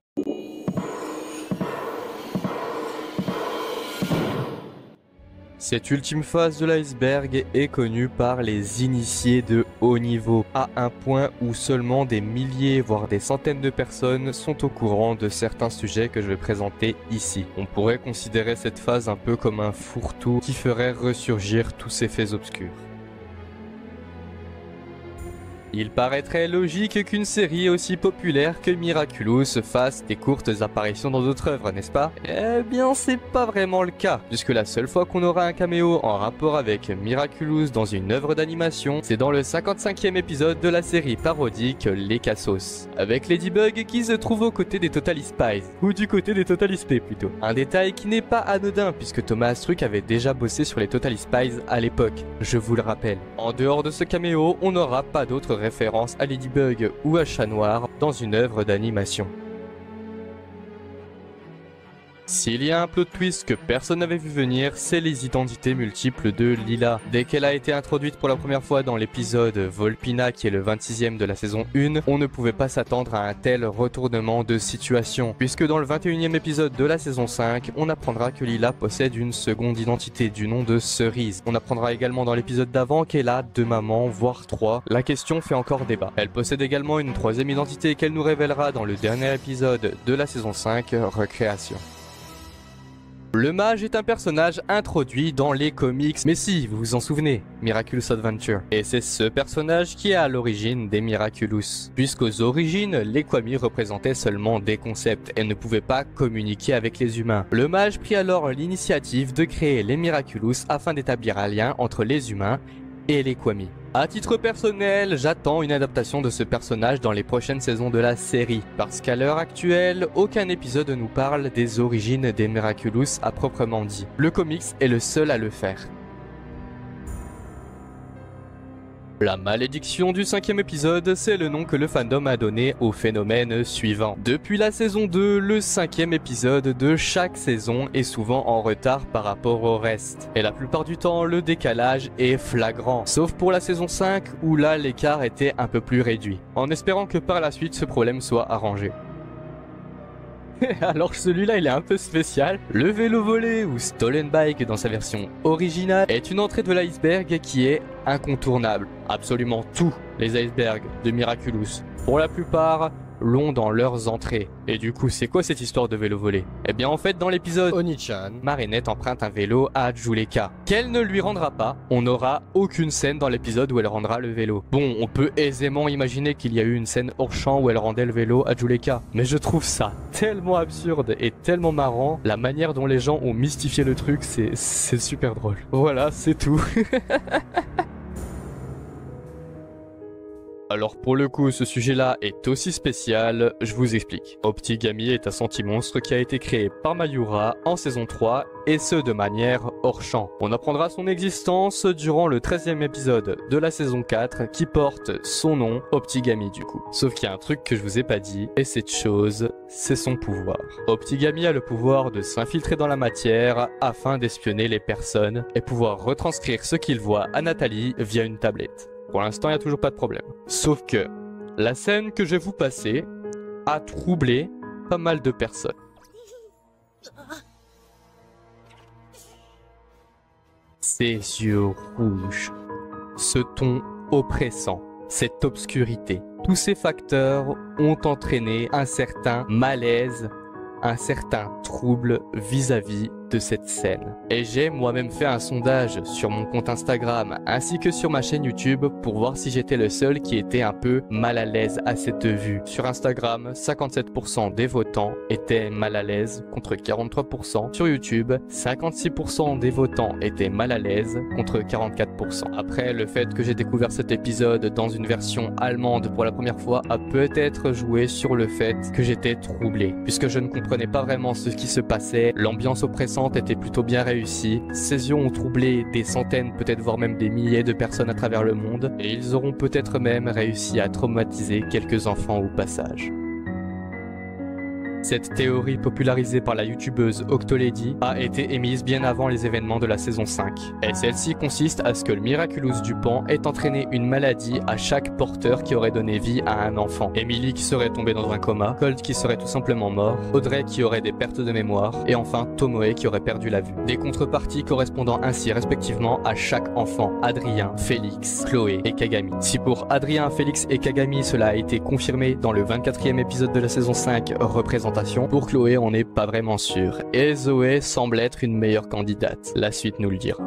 Cette ultime phase de l'iceberg est connue par les initiés de haut niveau, à un point où seulement des milliers voire des centaines de personnes sont au courant de certains sujets que je vais présenter ici. On pourrait considérer cette phase un peu comme un fourre-tout qui ferait ressurgir tous ces faits obscurs. Il paraîtrait logique qu'une série aussi populaire que Miraculous fasse des courtes apparitions dans d'autres œuvres, n'est-ce pas? Eh bien, c'est pas vraiment le cas, puisque la seule fois qu'on aura un caméo en rapport avec Miraculous dans une œuvre d'animation, c'est dans le 55e épisode de la série parodique Les Cassos, avec Ladybug qui se trouve aux côtés des Totally Spies, ou du côté des Totally Spies plutôt. Un détail qui n'est pas anodin, puisque Thomas Astruc avait déjà bossé sur les Totally Spies à l'époque, je vous le rappelle. En dehors de ce caméo, on n'aura pas d'autres référence à Ladybug ou à Chat Noir dans une œuvre d'animation. S'il y a un plot twist que personne n'avait vu venir, c'est les identités multiples de Lila. Dès qu'elle a été introduite pour la première fois dans l'épisode Volpina, qui est le 26e de la saison 1, on ne pouvait pas s'attendre à un tel retournement de situation, puisque dans le 21e épisode de la saison 5, on apprendra que Lila possède une seconde identité du nom de Cerise. On apprendra également dans l'épisode d'avant qu'elle a 2 mamans, voire 3. La question fait encore débat. Elle possède également une 3e identité qu'elle nous révélera dans le dernier épisode de la saison 5, Recréation. Le mage est un personnage introduit dans les comics, mais si, vous vous en souvenez, Miraculous Adventure. Et c'est ce personnage qui est à l'origine des Miraculous. Puisqu'aux origines, les Kwami représentaient seulement des concepts et ne pouvaient pas communiquer avec les humains. Le mage prit alors l'initiative de créer les Miraculous afin d'établir un lien entre les humains et les Kwami. À titre personnel, j'attends une adaptation de ce personnage dans les prochaines saisons de la série, parce qu'à l'heure actuelle, aucun épisode ne nous parle des origines des Miraculous à proprement dit. Le comics est le seul à le faire. La malédiction du 5e épisode, c'est le nom que le fandom a donné au phénomène suivant. Depuis la saison 2, le 5e épisode de chaque saison est souvent en retard par rapport au reste. Et la plupart du temps, le décalage est flagrant. Sauf pour la saison 5, où là l'écart était un peu plus réduit. En espérant que par la suite, ce problème soit arrangé. Alors celui-là il est un peu spécial. Le vélo volé ou Stolen Bike dans sa version originale est une entrée de l'iceberg qui est incontournable. Absolument tous les icebergs de Miraculous, pour la plupart, l'ont dans leurs entrées. Et du coup, c'est quoi cette histoire de vélo volé? Eh bien en fait, dans l'épisode Oni-chan, Marinette emprunte un vélo à Juleka, qu'elle ne lui rendra pas. On n'aura aucune scène dans l'épisode où elle rendra le vélo. Bon, on peut aisément imaginer qu'il y a eu une scène hors champ où elle rendait le vélo à Juleka, mais je trouve ça tellement absurde et tellement marrant. La manière dont les gens ont mystifié le truc, c'est super drôle. Voilà, c'est tout. Alors pour le coup, ce sujet-là est aussi spécial, je vous explique. Optigami est un sentimonstre qui a été créé par Mayura en saison 3, et ce de manière hors champ. On apprendra son existence durant le 13e épisode de la saison 4 qui porte son nom, Optigami du coup. Sauf qu'il y a un truc que je vous ai pas dit, et cette chose, c'est son pouvoir. Optigami a le pouvoir de s'infiltrer dans la matière afin d'espionner les personnes et pouvoir retranscrire ce qu'il voit à Nathalie via une tablette. Pour l'instant, il n'y a toujours pas de problème. Sauf que la scène que je vais vous passer a troublé pas mal de personnes. Ces yeux rouges, ce ton oppressant, cette obscurité, tous ces facteurs ont entraîné un certain malaise, un certain trouble vis-à-vis de cette scène. Et j'ai moi-même fait un sondage sur mon compte Instagram ainsi que sur ma chaîne YouTube pour voir si j'étais le seul qui était un peu mal à l'aise à cette vue. Sur Instagram, 57% des votants étaient mal à l'aise contre 43%. Sur YouTube, 56% des votants étaient mal à l'aise contre 44%. Après, le fait que j'ai découvert cet épisode dans une version allemande pour la première fois a peut-être joué sur le fait que j'étais troublé, puisque je ne comprenais pas vraiment ce qui se passait, l'ambiance oppressante était plutôt bien réussie, ces yeux ont troublé des centaines, peut-être voire même des milliers de personnes à travers le monde, et ils auront peut-être même réussi à traumatiser quelques enfants au passage. Cette théorie popularisée par la youtubeuse Octolady a été émise bien avant les événements de la saison 5. Et celle-ci consiste à ce que le Miraculous du Pan ait entraîné une maladie à chaque porteur qui aurait donné vie à un enfant. Emily qui serait tombée dans un coma, Colt qui serait tout simplement mort, Audrey qui aurait des pertes de mémoire, et enfin Tomoe qui aurait perdu la vue. Des contreparties correspondant ainsi respectivement à chaque enfant, Adrien, Félix, Chloé et Kagami. Si pour Adrien, Félix et Kagami cela a été confirmé dans le 24e épisode de la saison 5 représentation, pour Chloé on n'est pas vraiment sûr, et Zoé semble être une meilleure candidate, la suite nous le dira.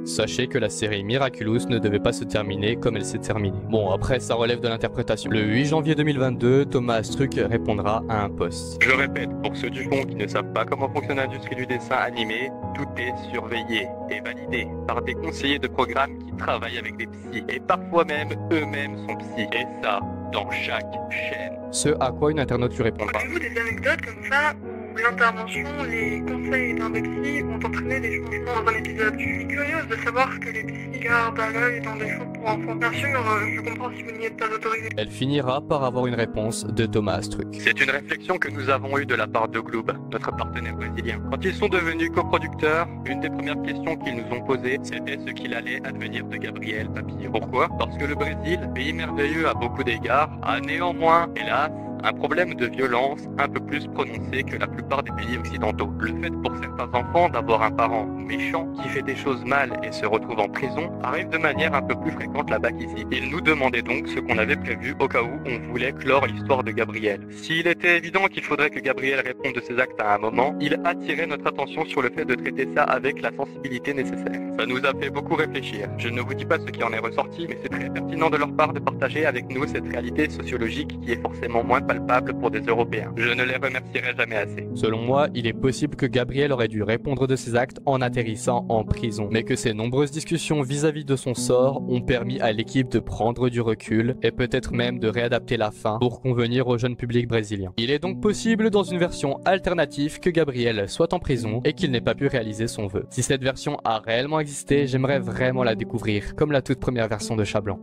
Sachez que la série Miraculous ne devait pas se terminer comme elle s'est terminée. Bon, après ça relève de l'interprétation. Le 8 janvier 2022, Thomas Astruc répondra à un post. Je répète, pour ceux du fond qui ne savent pas comment fonctionne l'industrie du dessin animé, tout est surveillé et validé par des conseillers de programme qui travaillent avec des psys, et parfois même eux-mêmes sont psys, et ça, dans chaque chaîne. Ce à quoi une internaute lui répondra. Avez-vous des anecdotes comme ça où l'intervention, les conseils d'un des psys ont entraîné des changements dans un épisode? Je suis curieuse de savoir ce que les psys gardent à l'œil dans des shows pour enfants. Bien sûr, je comprends si vous n'y êtes pas autorisé. Elle finira par avoir une réponse de Thomas Astruc. C'est une réflexion que nous avons eue de la part de Gloob, notre partenaire brésilien. Quand ils sont devenus coproducteurs, une des premières questions qu'ils nous ont posées, c'était ce qu'il allait advenir de Gabriel Papillon. Pourquoi? Parce que le Brésil, pays merveilleux à beaucoup d'égards, a néanmoins, hélas, un problème de violence un peu plus prononcé que la plupart des pays occidentaux. Le fait pour certains enfants d'avoir un parent méchant qui fait des choses mal et se retrouve en prison arrive de manière un peu plus fréquente là-bas qu'ici. Il nous demandait donc ce qu'on avait prévu au cas où on voulait clore l'histoire de Gabriel. S'il était évident qu'il faudrait que Gabriel réponde de ses actes à un moment, il attirait notre attention sur le fait de traiter ça avec la sensibilité nécessaire. Ça nous a fait beaucoup réfléchir. Je ne vous dis pas ce qui en est ressorti, mais c'est très pertinent de leur part de partager avec nous cette réalité sociologique qui est forcément moins palpable pour des Européens. Je ne les remercierai jamais assez. Selon moi, il est possible que Gabriel aurait dû répondre de ses actes en atterrissant en prison, mais que ces nombreuses discussions vis-à-vis de son sort ont permis à l'équipe de prendre du recul et peut-être même de réadapter la fin pour convenir au jeune public brésilien. Il est donc possible dans une version alternative que Gabriel soit en prison et qu'il n'ait pas pu réaliser son vœu. Si cette version a réellement existé, j'aimerais vraiment la découvrir, comme la toute première version de Chat Blanc.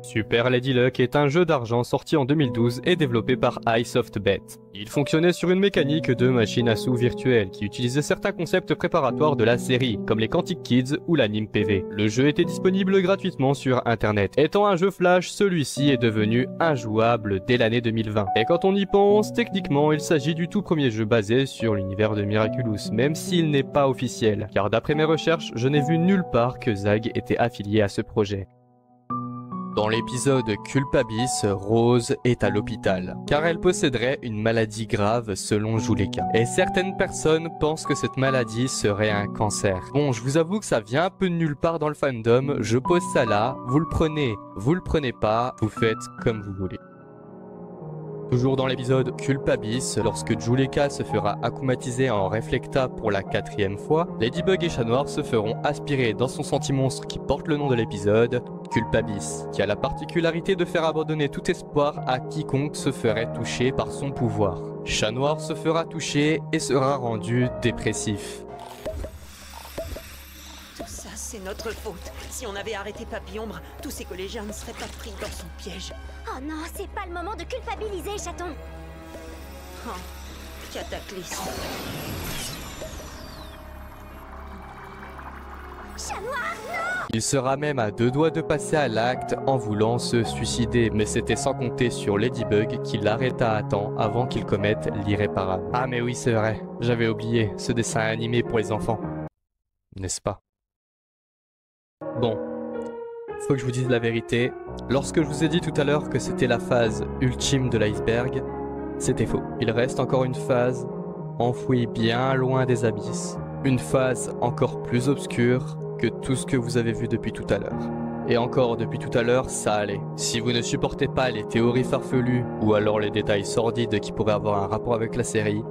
Super Lady Luck est un jeu d'argent sorti en 2012 et développé par iSoftBet. Il fonctionnait sur une mécanique de machine à sous virtuelle qui utilisait certains concepts préparatoires de la série, comme les Quantic Kids ou l'anime PV. Le jeu était disponible gratuitement sur internet. Étant un jeu flash, celui-ci est devenu injouable dès l'année 2020. Et quand on y pense, techniquement il s'agit du tout premier jeu basé sur l'univers de Miraculous, même s'il n'est pas officiel, car d'après mes recherches, je n'ai vu nulle part que Zag était affilié à ce projet. Dans l'épisode Culpabis, Rose est à l'hôpital, car elle posséderait une maladie grave selon Juleka. Et certaines personnes pensent que cette maladie serait un cancer. Bon, je vous avoue que ça vient un peu de nulle part dans le fandom, je pose ça là, vous le prenez pas, vous faites comme vous voulez. Toujours dans l'épisode Culpabis, lorsque Juleka se fera akumatiser en Reflecta pour la 4e fois, Ladybug et Chat Noir se feront aspirer dans son sentimonstre qui porte le nom de l'épisode, Culpabis, qui a la particularité de faire abandonner tout espoir à quiconque se ferait toucher par son pouvoir. Chat Noir se fera toucher et sera rendu dépressif. Tout ça, c'est notre faute. Si on avait arrêté Papillombre, tous ces collégiens ne seraient pas pris dans son piège. Oh non, c'est pas le moment de culpabiliser, chaton. Oh, cataclysme. Chat Noir, non! Il sera même à 2 doigts de passer à l'acte en voulant se suicider, mais c'était sans compter sur Ladybug qui l'arrêta à temps avant qu'il commette l'irréparable. Ah mais oui, c'est vrai, j'avais oublié ce dessin animé pour les enfants. N'est-ce pas? Bon, faut que je vous dise la vérité. Lorsque je vous ai dit tout à l'heure que c'était la phase ultime de l'iceberg, c'était faux. Il reste encore une phase enfouie bien loin des abysses. Une phase encore plus obscure que tout ce que vous avez vu depuis tout à l'heure. Et encore, depuis tout à l'heure, ça allait. Si vous ne supportez pas les théories farfelues ou alors les détails sordides qui pourraient avoir un rapport avec la série,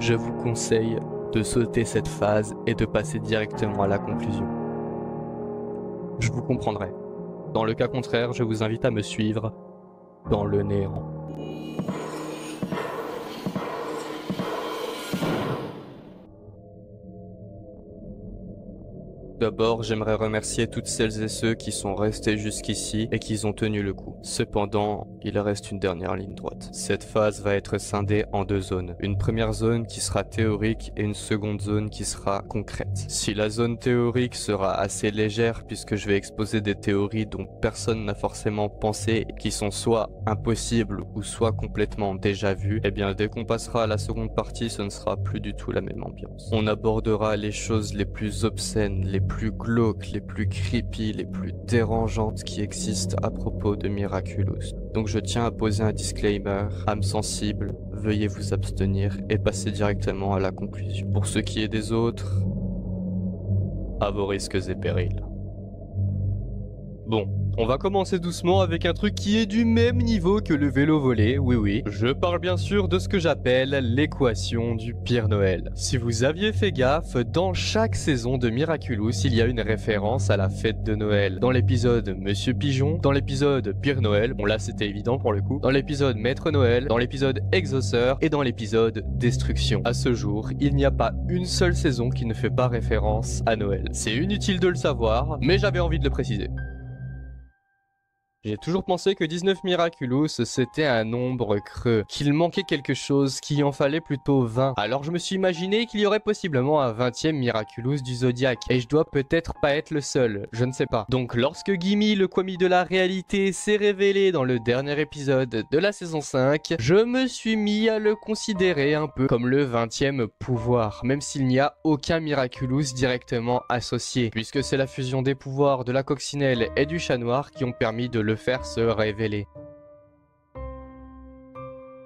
je vous conseille de sauter cette phase et de passer directement à la conclusion. Je vous comprendrai. Dans le cas contraire, je vous invite à me suivre dans le néant. D'abord, j'aimerais remercier toutes celles et ceux qui sont restés jusqu'ici et qui ont tenu le coup. Cependant, il reste une dernière ligne droite. Cette phase va être scindée en deux zones. Une première zone qui sera théorique et une seconde zone qui sera concrète. Si la zone théorique sera assez légère puisque je vais exposer des théories dont personne n'a forcément pensé et qui sont soit impossibles ou soit complètement déjà vues, eh bien dès qu'on passera à la seconde partie, ce ne sera plus du tout la même ambiance. On abordera les choses les plus obscènes, les plus glauques, les plus creepy, les plus dérangeantes qui existent à propos de Miraculous. Donc je tiens à poser un disclaimer, âme sensible, veuillez vous abstenir et passer directement à la conclusion. Pour ce qui est des autres, à vos risques et périls. Bon, on va commencer doucement avec un truc qui est du même niveau que le vélo volé, oui. Je parle bien sûr de ce que j'appelle l'équation du Père Noël. Si vous aviez fait gaffe, dans chaque saison de Miraculous, il y a une référence à la fête de Noël. Dans l'épisode Monsieur Pigeon, dans l'épisode Père Noël, bon là c'était évident pour le coup, dans l'épisode Maître Noël, dans l'épisode Exauceur et dans l'épisode Destruction. À ce jour, il n'y a pas une seule saison qui ne fait pas référence à Noël. C'est inutile de le savoir, mais j'avais envie de le préciser. J'ai toujours pensé que 19 Miraculous c'était un nombre creux, qu'il manquait quelque chose, qu'il en fallait plutôt 20. Alors je me suis imaginé qu'il y aurait possiblement un 20e Miraculous du Zodiac, et je dois peut-être pas être le seul, je ne sais pas. Donc lorsque Gimme, le Kwami de la réalité, s'est révélé dans le dernier épisode de la saison 5, je me suis mis à le considérer un peu comme le 20e pouvoir, même s'il n'y a aucun Miraculous directement associé, puisque c'est la fusion des pouvoirs de la coccinelle et du chat noir qui ont permis de le faire se révéler.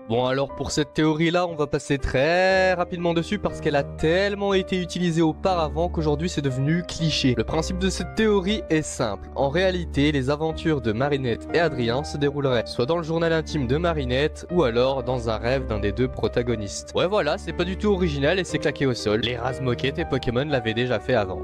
Bon alors pour cette théorie là on va passer très rapidement dessus parce qu'elle a tellement été utilisée auparavant qu'aujourd'hui c'est devenu cliché. Le principe de cette théorie est simple. En réalité les aventures de Marinette et Adrien se dérouleraient soit dans le journal intime de Marinette ou alors dans un rêve d'un des deux protagonistes. Ouais voilà, c'est pas du tout original et c'est claqué au sol. Les Razmoquettes et Pokémon l'avaient déjà fait avant.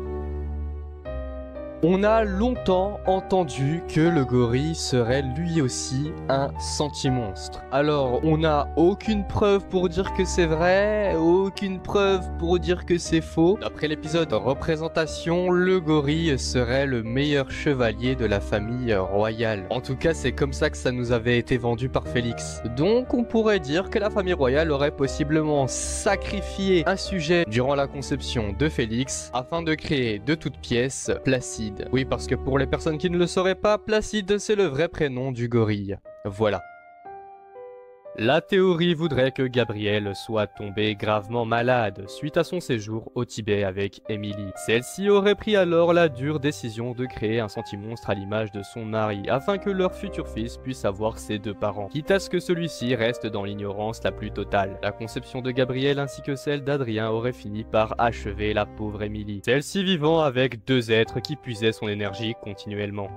On a longtemps entendu que le gorille serait lui aussi un sentimonstre. Alors, on n'a aucune preuve pour dire que c'est vrai, aucune preuve pour dire que c'est faux. D'après l'épisode représentation, le gorille serait le meilleur chevalier de la famille royale. En tout cas, c'est comme ça que ça nous avait été vendu par Félix. Donc, on pourrait dire que la famille royale aurait possiblement sacrifié un sujet durant la conception de Félix afin de créer de toutes pièces Placide. Oui, parce que pour les personnes qui ne le sauraient pas, Placide, c'est le vrai prénom du gorille. Voilà. La théorie voudrait que Gabrielle soit tombée gravement malade suite à son séjour au Tibet avec Emily. Celle-ci aurait pris alors la dure décision de créer un sentimonstre à l'image de son mari afin que leur futur fils puisse avoir ses deux parents, quitte à ce que celui-ci reste dans l'ignorance la plus totale. La conception de Gabrielle ainsi que celle d'Adrien aurait fini par achever la pauvre Emily, celle-ci vivant avec deux êtres qui puisaient son énergie continuellement.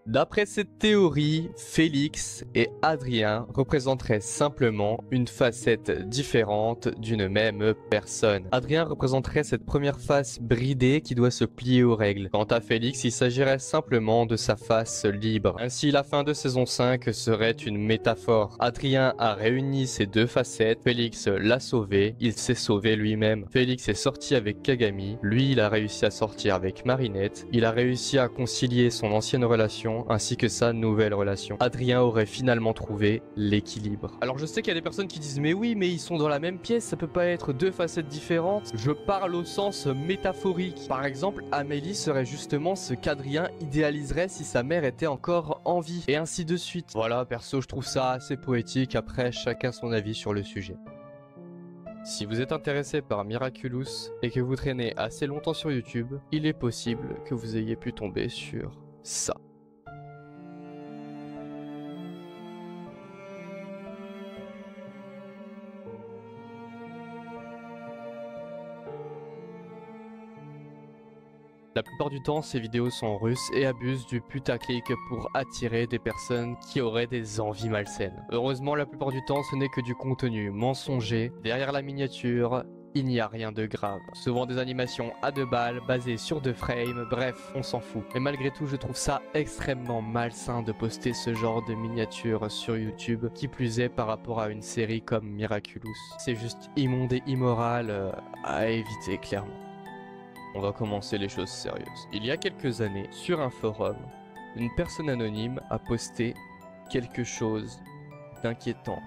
D'après cette théorie, Félix et Adrien représenteraient simplement une facette différente d'une même personne. Adrien représenterait cette première face bridée qui doit se plier aux règles. Quant à Félix, il s'agirait simplement de sa face libre. Ainsi, la fin de saison 5 serait une métaphore. Adrien a réuni ces deux facettes, Félix l'a sauvé, il s'est sauvé lui-même. Félix est sorti avec Kagami, lui il a réussi à sortir avec Marinette, il a réussi à concilier son ancienne relation ainsi que sa nouvelle relation. Adrien aurait finalement trouvé l'équilibre. Alors je sais qu'il y a des personnes qui disent mais oui mais ils sont dans la même pièce, ça peut pas être deux facettes différentes. Je parle au sens métaphorique. Par exemple, Amélie serait justement ce qu'Adrien idéaliserait si sa mère était encore en vie et ainsi de suite. Voilà, perso je trouve ça assez poétique, après chacun son avis sur le sujet. Si vous êtes intéressé par Miraculous et que vous traînez assez longtemps sur YouTube, il est possible que vous ayez pu tomber sur ça. La plupart du temps, ces vidéos sont russes et abusent du putaclic pour attirer des personnes qui auraient des envies malsaines. Heureusement, la plupart du temps, ce n'est que du contenu mensonger. Derrière la miniature, il n'y a rien de grave. Souvent des animations à 2 balles, basées sur 2 frames, bref, on s'en fout. Mais malgré tout, je trouve ça extrêmement malsain de poster ce genre de miniatures sur YouTube, qui plus est par rapport à une série comme Miraculous. C'est juste immonde et immoral à éviter clairement. On va commencer les choses sérieuses. Il y a quelques années, sur un forum, une personne anonyme a posté quelque chose d'inquiétant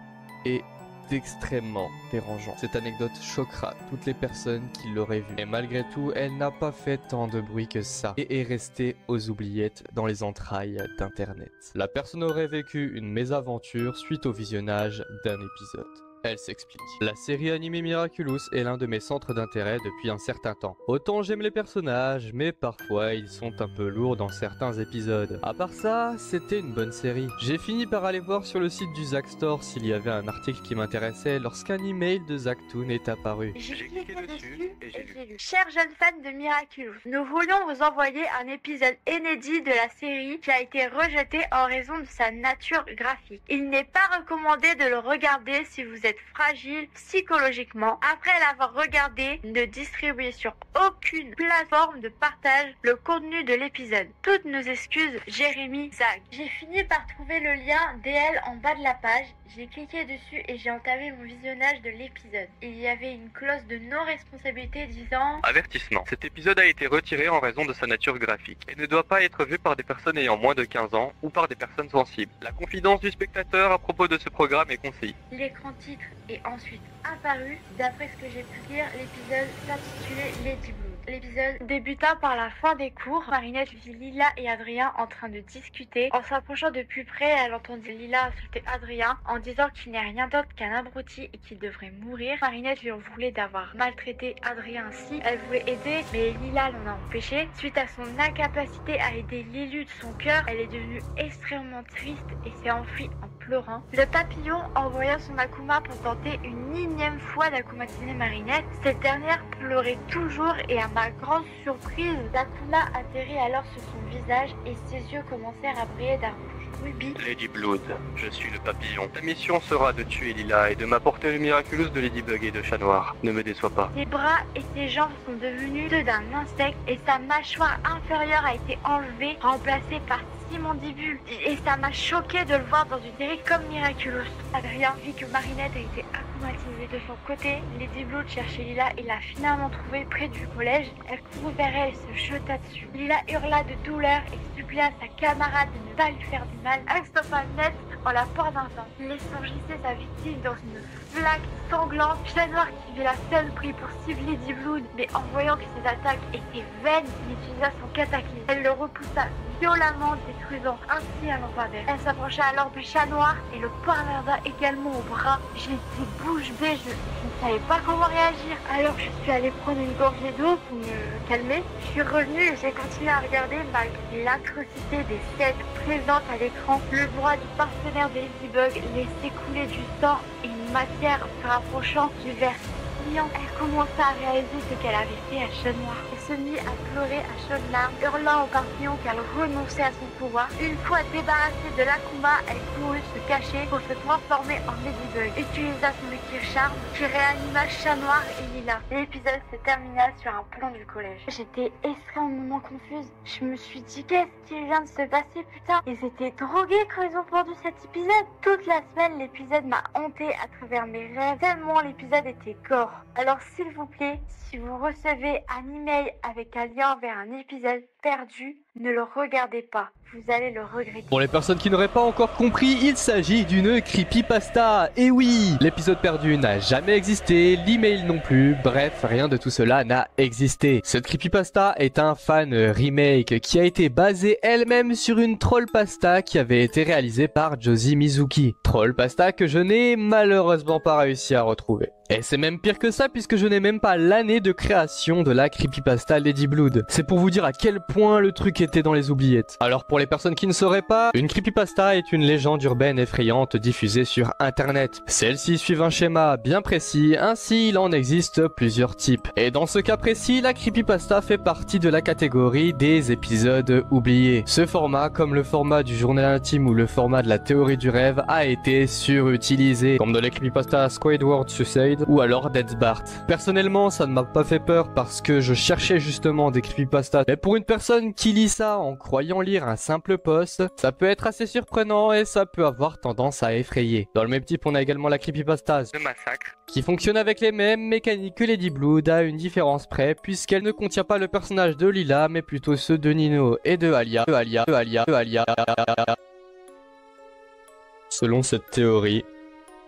et d'extrêmement dérangeant. Cette anecdote choquera toutes les personnes qui l'auraient vue. Et malgré tout, elle n'a pas fait tant de bruit que ça et est restée aux oubliettes dans les entrailles d'internet. La personne aurait vécu une mésaventure suite au visionnage d'un épisode. Elle s'explique. La série animée Miraculous est l'un de mes centres d'intérêt depuis un certain temps. Autant j'aime les personnages, mais parfois ils sont un peu lourds dans certains épisodes. À part ça, c'était une bonne série. J'ai fini par aller voir sur le site du Zack Store s'il y avait un article qui m'intéressait lorsqu'un email de Zachtoon est apparu. J'ai cliqué dessus et j'ai lu. Chers jeunes fans de Miraculous, nous voulions vous envoyer un épisode inédit de la série qui a été rejeté en raison de sa nature graphique. Il n'est pas recommandé de le regarder si vous êtes fragile psychologiquement. Après l'avoir regardé, ne distribuez sur aucune plateforme de partage le contenu de l'épisode. Toutes nos excuses, Jérémy Zag. J'ai fini par trouver le lien DL en bas de la page. J'ai cliqué dessus et j'ai entamé mon visionnage de l'épisode. Il y avait une clause de non-responsabilité disant Avertissement. Cet épisode a été retiré en raison de sa nature graphique et ne doit pas être vu par des personnes ayant moins de 15 ans ou par des personnes sensibles. La confidence du spectateur à propos de ce programme est conseillée. L'écran titre est ensuite apparu. D'après ce que j'ai pu lire, l'épisode s'intitulait Lady Blue. L'épisode débuta par la fin des cours. Marinette vit Lila et Adrien en train de discuter. En s'approchant de plus près, elle entendit Lila insulter Adrien en disant qu'il n'est rien d'autre qu'un abruti et qu'il devrait mourir. Marinette lui en voulait d'avoir maltraité Adrien ainsi. Elle voulait aider, mais Lila l'en a empêché. Suite à son incapacité à aider l'élu de son cœur, elle est devenue extrêmement triste et s'est enfuie en pleurant. Le papillon envoya son Akuma pour tenter une énième fois d'akumatiner Marinette. Cette dernière pleurait toujours et à ma grande surprise, l'Akuma atterrit alors sur son visage et ses yeux commencèrent à briller d'un rouge rubis. Lady Blood, je suis le papillon. Ta mission sera de tuer Lila et de m'apporter le Miraculous de Ladybug et de Chat Noir. Ne me déçois pas. Ses bras et ses jambes sont devenus ceux d'un insecte et sa mâchoire inférieure a été enlevée, remplacée par 6 mandibules. Et ça m'a choqué de le voir dans une série comme Miraculous. Adrien vit que Marinette a été akumatisée. De son côté, Lady Blood cherchait Lila et l'a finalement trouvée près du collège. Elle courut vers elle et se jeta dessus. Lila hurla de douleur et supplia sa camarade de ne pas lui faire du mal. Elle stoppa net en la porte d'un temps, laissant glisser sa victime dans une flaque sanglante. Chat Noir qui vit la scène prit pour cibler Lady Blood, mais en voyant que ses attaques étaient vaines, il utilisa son cataclysme. Elle le repoussa violemment, détruisant ainsi un lampadaire. Elle s'approcha alors du Chat Noir et le poignarda également au bras. J'étais bouche bée, je ne savais pas comment réagir. Alors je suis allée prendre une gorgée d'eau pour me calmer. Je suis revenue et j'ai continué à regarder malgré l'atrocité des scènes présentes à l'écran. Le bras du partenaire de Ladybug laissait couler du sang et une matière se rapprochant du verre. Elle commença à réaliser ce qu'elle avait fait à Chat Noir. Elle se mit à pleurer à chaudes larmes, hurlant au papillon qu'elle renonçait à son pouvoir. Une fois débarrassée de l'Akuma, elle courut se cacher pour se transformer en Ladybug. Utilisa son équipe charme qui réanima Chat Noir et Lila. L'épisode se termina sur un plan du collège. J'étais extrêmement confuse. Je me suis dit, qu'est-ce qui vient de se passer, putain? Ils étaient drogués quand ils ont pendu cet épisode. Toute la semaine, l'épisode m'a hantée à travers mes rêves, tellement l'épisode était gore. Alors s'il vous plaît, si vous recevez un email avec un lien vers un épisode perdu, ne le regardez pas, vous allez le regretter. Pour les personnes qui n'auraient pas encore compris, il s'agit d'une creepypasta. Et oui, l'épisode perdu n'a jamais existé, l'email non plus, bref, rien de tout cela n'a existé. Cette creepypasta est un fan remake qui a été basée elle-même sur une trollpasta qui avait été réalisée par Josie Mizuki. Trollpasta que je n'ai malheureusement pas réussi à retrouver. Et c'est même pire que ça puisque je n'ai même pas l'année de création de la creepypasta Lady Blood. C'est pour vous dire à quel point le truc était dans les oubliettes. Alors pour les personnes qui ne sauraient pas, une creepypasta est une légende urbaine effrayante diffusée sur internet. Celles-ci suivent un schéma bien précis, ainsi il en existe plusieurs types. Et dans ce cas précis, la creepypasta fait partie de la catégorie des épisodes oubliés. Ce format, comme le format du journal intime ou le format de la théorie du rêve, a été surutilisé, comme dans les creepypasta Squidward Suicide ou alors Dead Bart. Personnellement, ça ne m'a pas fait peur parce que je cherchais justement des creepypastas. Mais pour une personne qui lit ça en croyant lire un simple post, ça peut être assez surprenant et ça peut avoir tendance à effrayer. Dans le même type, on a également la creepypasta Le massacre. qui fonctionne avec les mêmes mécaniques que Lady Blood à une différence près, puisqu'elle ne contient pas le personnage de Lila, mais plutôt ceux de Nino et de Alia. Selon cette théorie,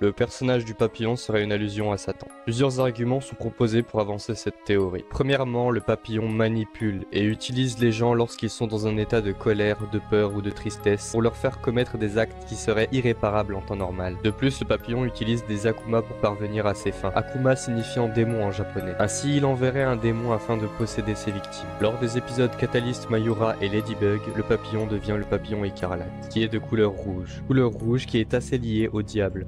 le personnage du papillon serait une allusion à Satan. Plusieurs arguments sont proposés pour avancer cette théorie. Premièrement, le papillon manipule et utilise les gens lorsqu'ils sont dans un état de colère, de peur ou de tristesse pour leur faire commettre des actes qui seraient irréparables en temps normal. De plus, le papillon utilise des akuma pour parvenir à ses fins. Akuma signifiant démon en japonais. Ainsi, il enverrait un démon afin de posséder ses victimes. Lors des épisodes Catalyst, Mayura et Ladybug, le papillon devient le papillon écarlate, qui est de couleur rouge. Couleur rouge qui est assez liée au diable.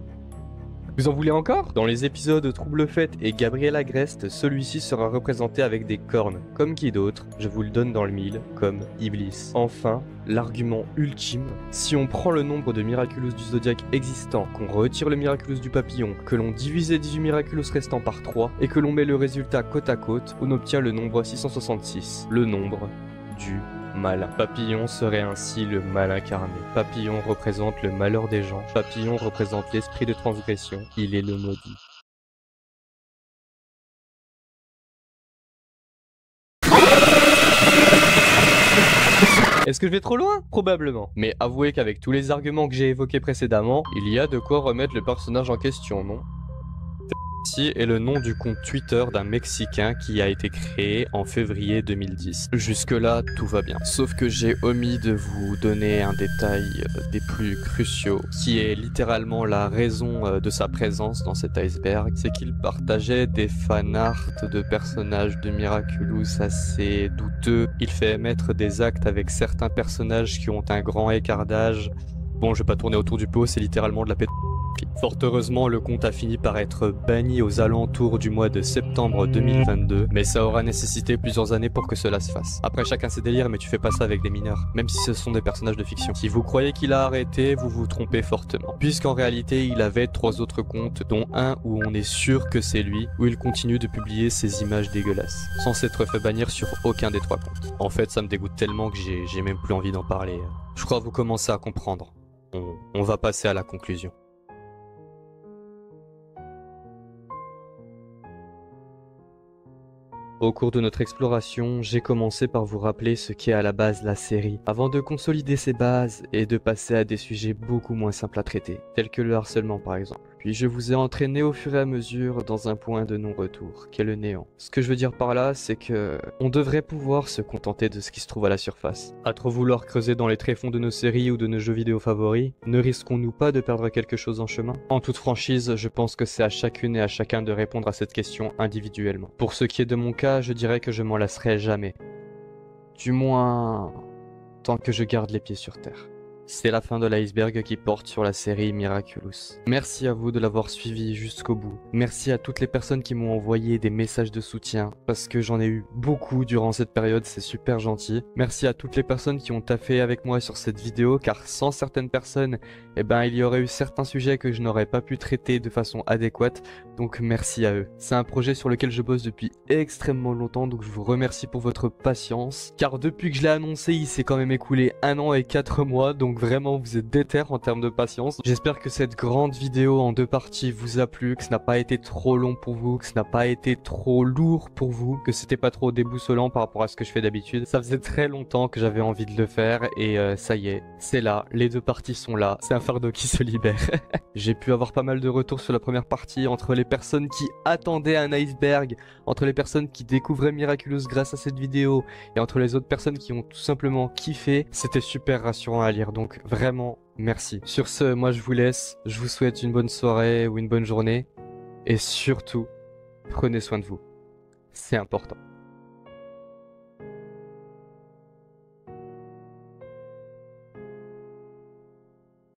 Vous en voulez encore? Dans les épisodes Trouble Fête et Gabriel Agreste, celui-ci sera représenté avec des cornes. Comme qui d'autre? Je vous le donne dans le mille, comme Iblis. Enfin, l'argument ultime, si on prend le nombre de Miraculous du Zodiac existants, qu'on retire le Miraculous du papillon, que l'on divise les 18 Miraculous restants par 3, et que l'on met le résultat côte à côte, on obtient le nombre 666, le nombre du mal. Papillon serait ainsi le mal incarné. Papillon représente le malheur des gens. Papillon représente l'esprit de transgression. Il est le maudit. Est-ce que je vais trop loin? Probablement. Mais avouez qu'avec tous les arguments que j'ai évoqués précédemment, il y a de quoi remettre le personnage en question, non? Ceci est le nom du compte Twitter d'un Mexicain qui a été créé en février 2010. Jusque-là, tout va bien. Sauf que j'ai omis de vous donner un détail des plus cruciaux, qui est littéralement la raison de sa présence dans cet iceberg. C'est qu'il partageait des fanarts de personnages de Miraculous assez douteux. Il fait émettre des actes avec certains personnages qui ont un grand écart d'âge. Bon, je vais pas tourner autour du pot, c'est littéralement de la pétanque. Fort heureusement, le compte a fini par être banni aux alentours du mois de septembre 2022, mais ça aura nécessité plusieurs années pour que cela se fasse. Après, chacun ses délires, mais tu fais pas ça avec des mineurs, même si ce sont des personnages de fiction. Si vous croyez qu'il a arrêté, vous vous trompez fortement, puisqu'en réalité, il avait 3 autres comptes, dont un où on est sûr que c'est lui, où il continue de publier ces images dégueulasses, sans s'être fait bannir sur aucun des 3 comptes. En fait, ça me dégoûte tellement que j'ai même plus envie d'en parler. Je crois que vous commencez à comprendre. On va passer à la conclusion. Au cours de notre exploration, j'ai commencé par vous rappeler ce qu'est à la base la série, avant de consolider ses bases et de passer à des sujets beaucoup moins simples à traiter, tels que le harcèlement par exemple. Puis je vous ai entraîné au fur et à mesure dans un point de non-retour, qu'est le néant. Ce que je veux dire par là, c'est que on devrait pouvoir se contenter de ce qui se trouve à la surface. À trop vouloir creuser dans les tréfonds de nos séries ou de nos jeux vidéo favoris, ne risquons-nous pas de perdre quelque chose en chemin? En toute franchise, je pense que c'est à chacune et à chacun de répondre à cette question individuellement. Pour ce qui est de mon cas, je dirais que je m'en lasserai jamais. Du moins, tant que je garde les pieds sur terre. C'est la fin de l'iceberg qui porte sur la série Miraculous. Merci à vous de l'avoir suivi jusqu'au bout. Merci à toutes les personnes qui m'ont envoyé des messages de soutien, parce que j'en ai eu beaucoup durant cette période, c'est super gentil. Merci à toutes les personnes qui ont taffé avec moi sur cette vidéo, car sans certaines personnes, eh ben, il y aurait eu certains sujets que je n'aurais pas pu traiter de façon adéquate, donc merci à eux. C'est un projet sur lequel je bosse depuis extrêmement longtemps, donc je vous remercie pour votre patience, car depuis que je l'ai annoncé, il s'est quand même écoulé 1 an et 4 mois, donc vraiment vous êtes déter en termes de patience. J'espère que cette grande vidéo en 2 parties vous a plu, que ce n'a pas été trop long pour vous, que ce n'a pas été trop lourd pour vous, que c'était pas trop déboussolant par rapport à ce que je fais d'habitude. Ça faisait très longtemps que j'avais envie de le faire et ça y est, c'est là, les 2 parties sont là, c'est un fardeau qui se libère. J'ai pu avoir pas mal de retours sur la première partie entre les personnes qui attendaient un iceberg, entre les personnes qui découvraient Miraculous grâce à cette vidéo et entre les autres personnes qui ont tout simplement kiffé. C'était super rassurant à lire, donc vraiment merci. Sur ce, moi je vous laisse, je vous souhaite une bonne soirée ou une bonne journée et surtout, prenez soin de vous, c'est important.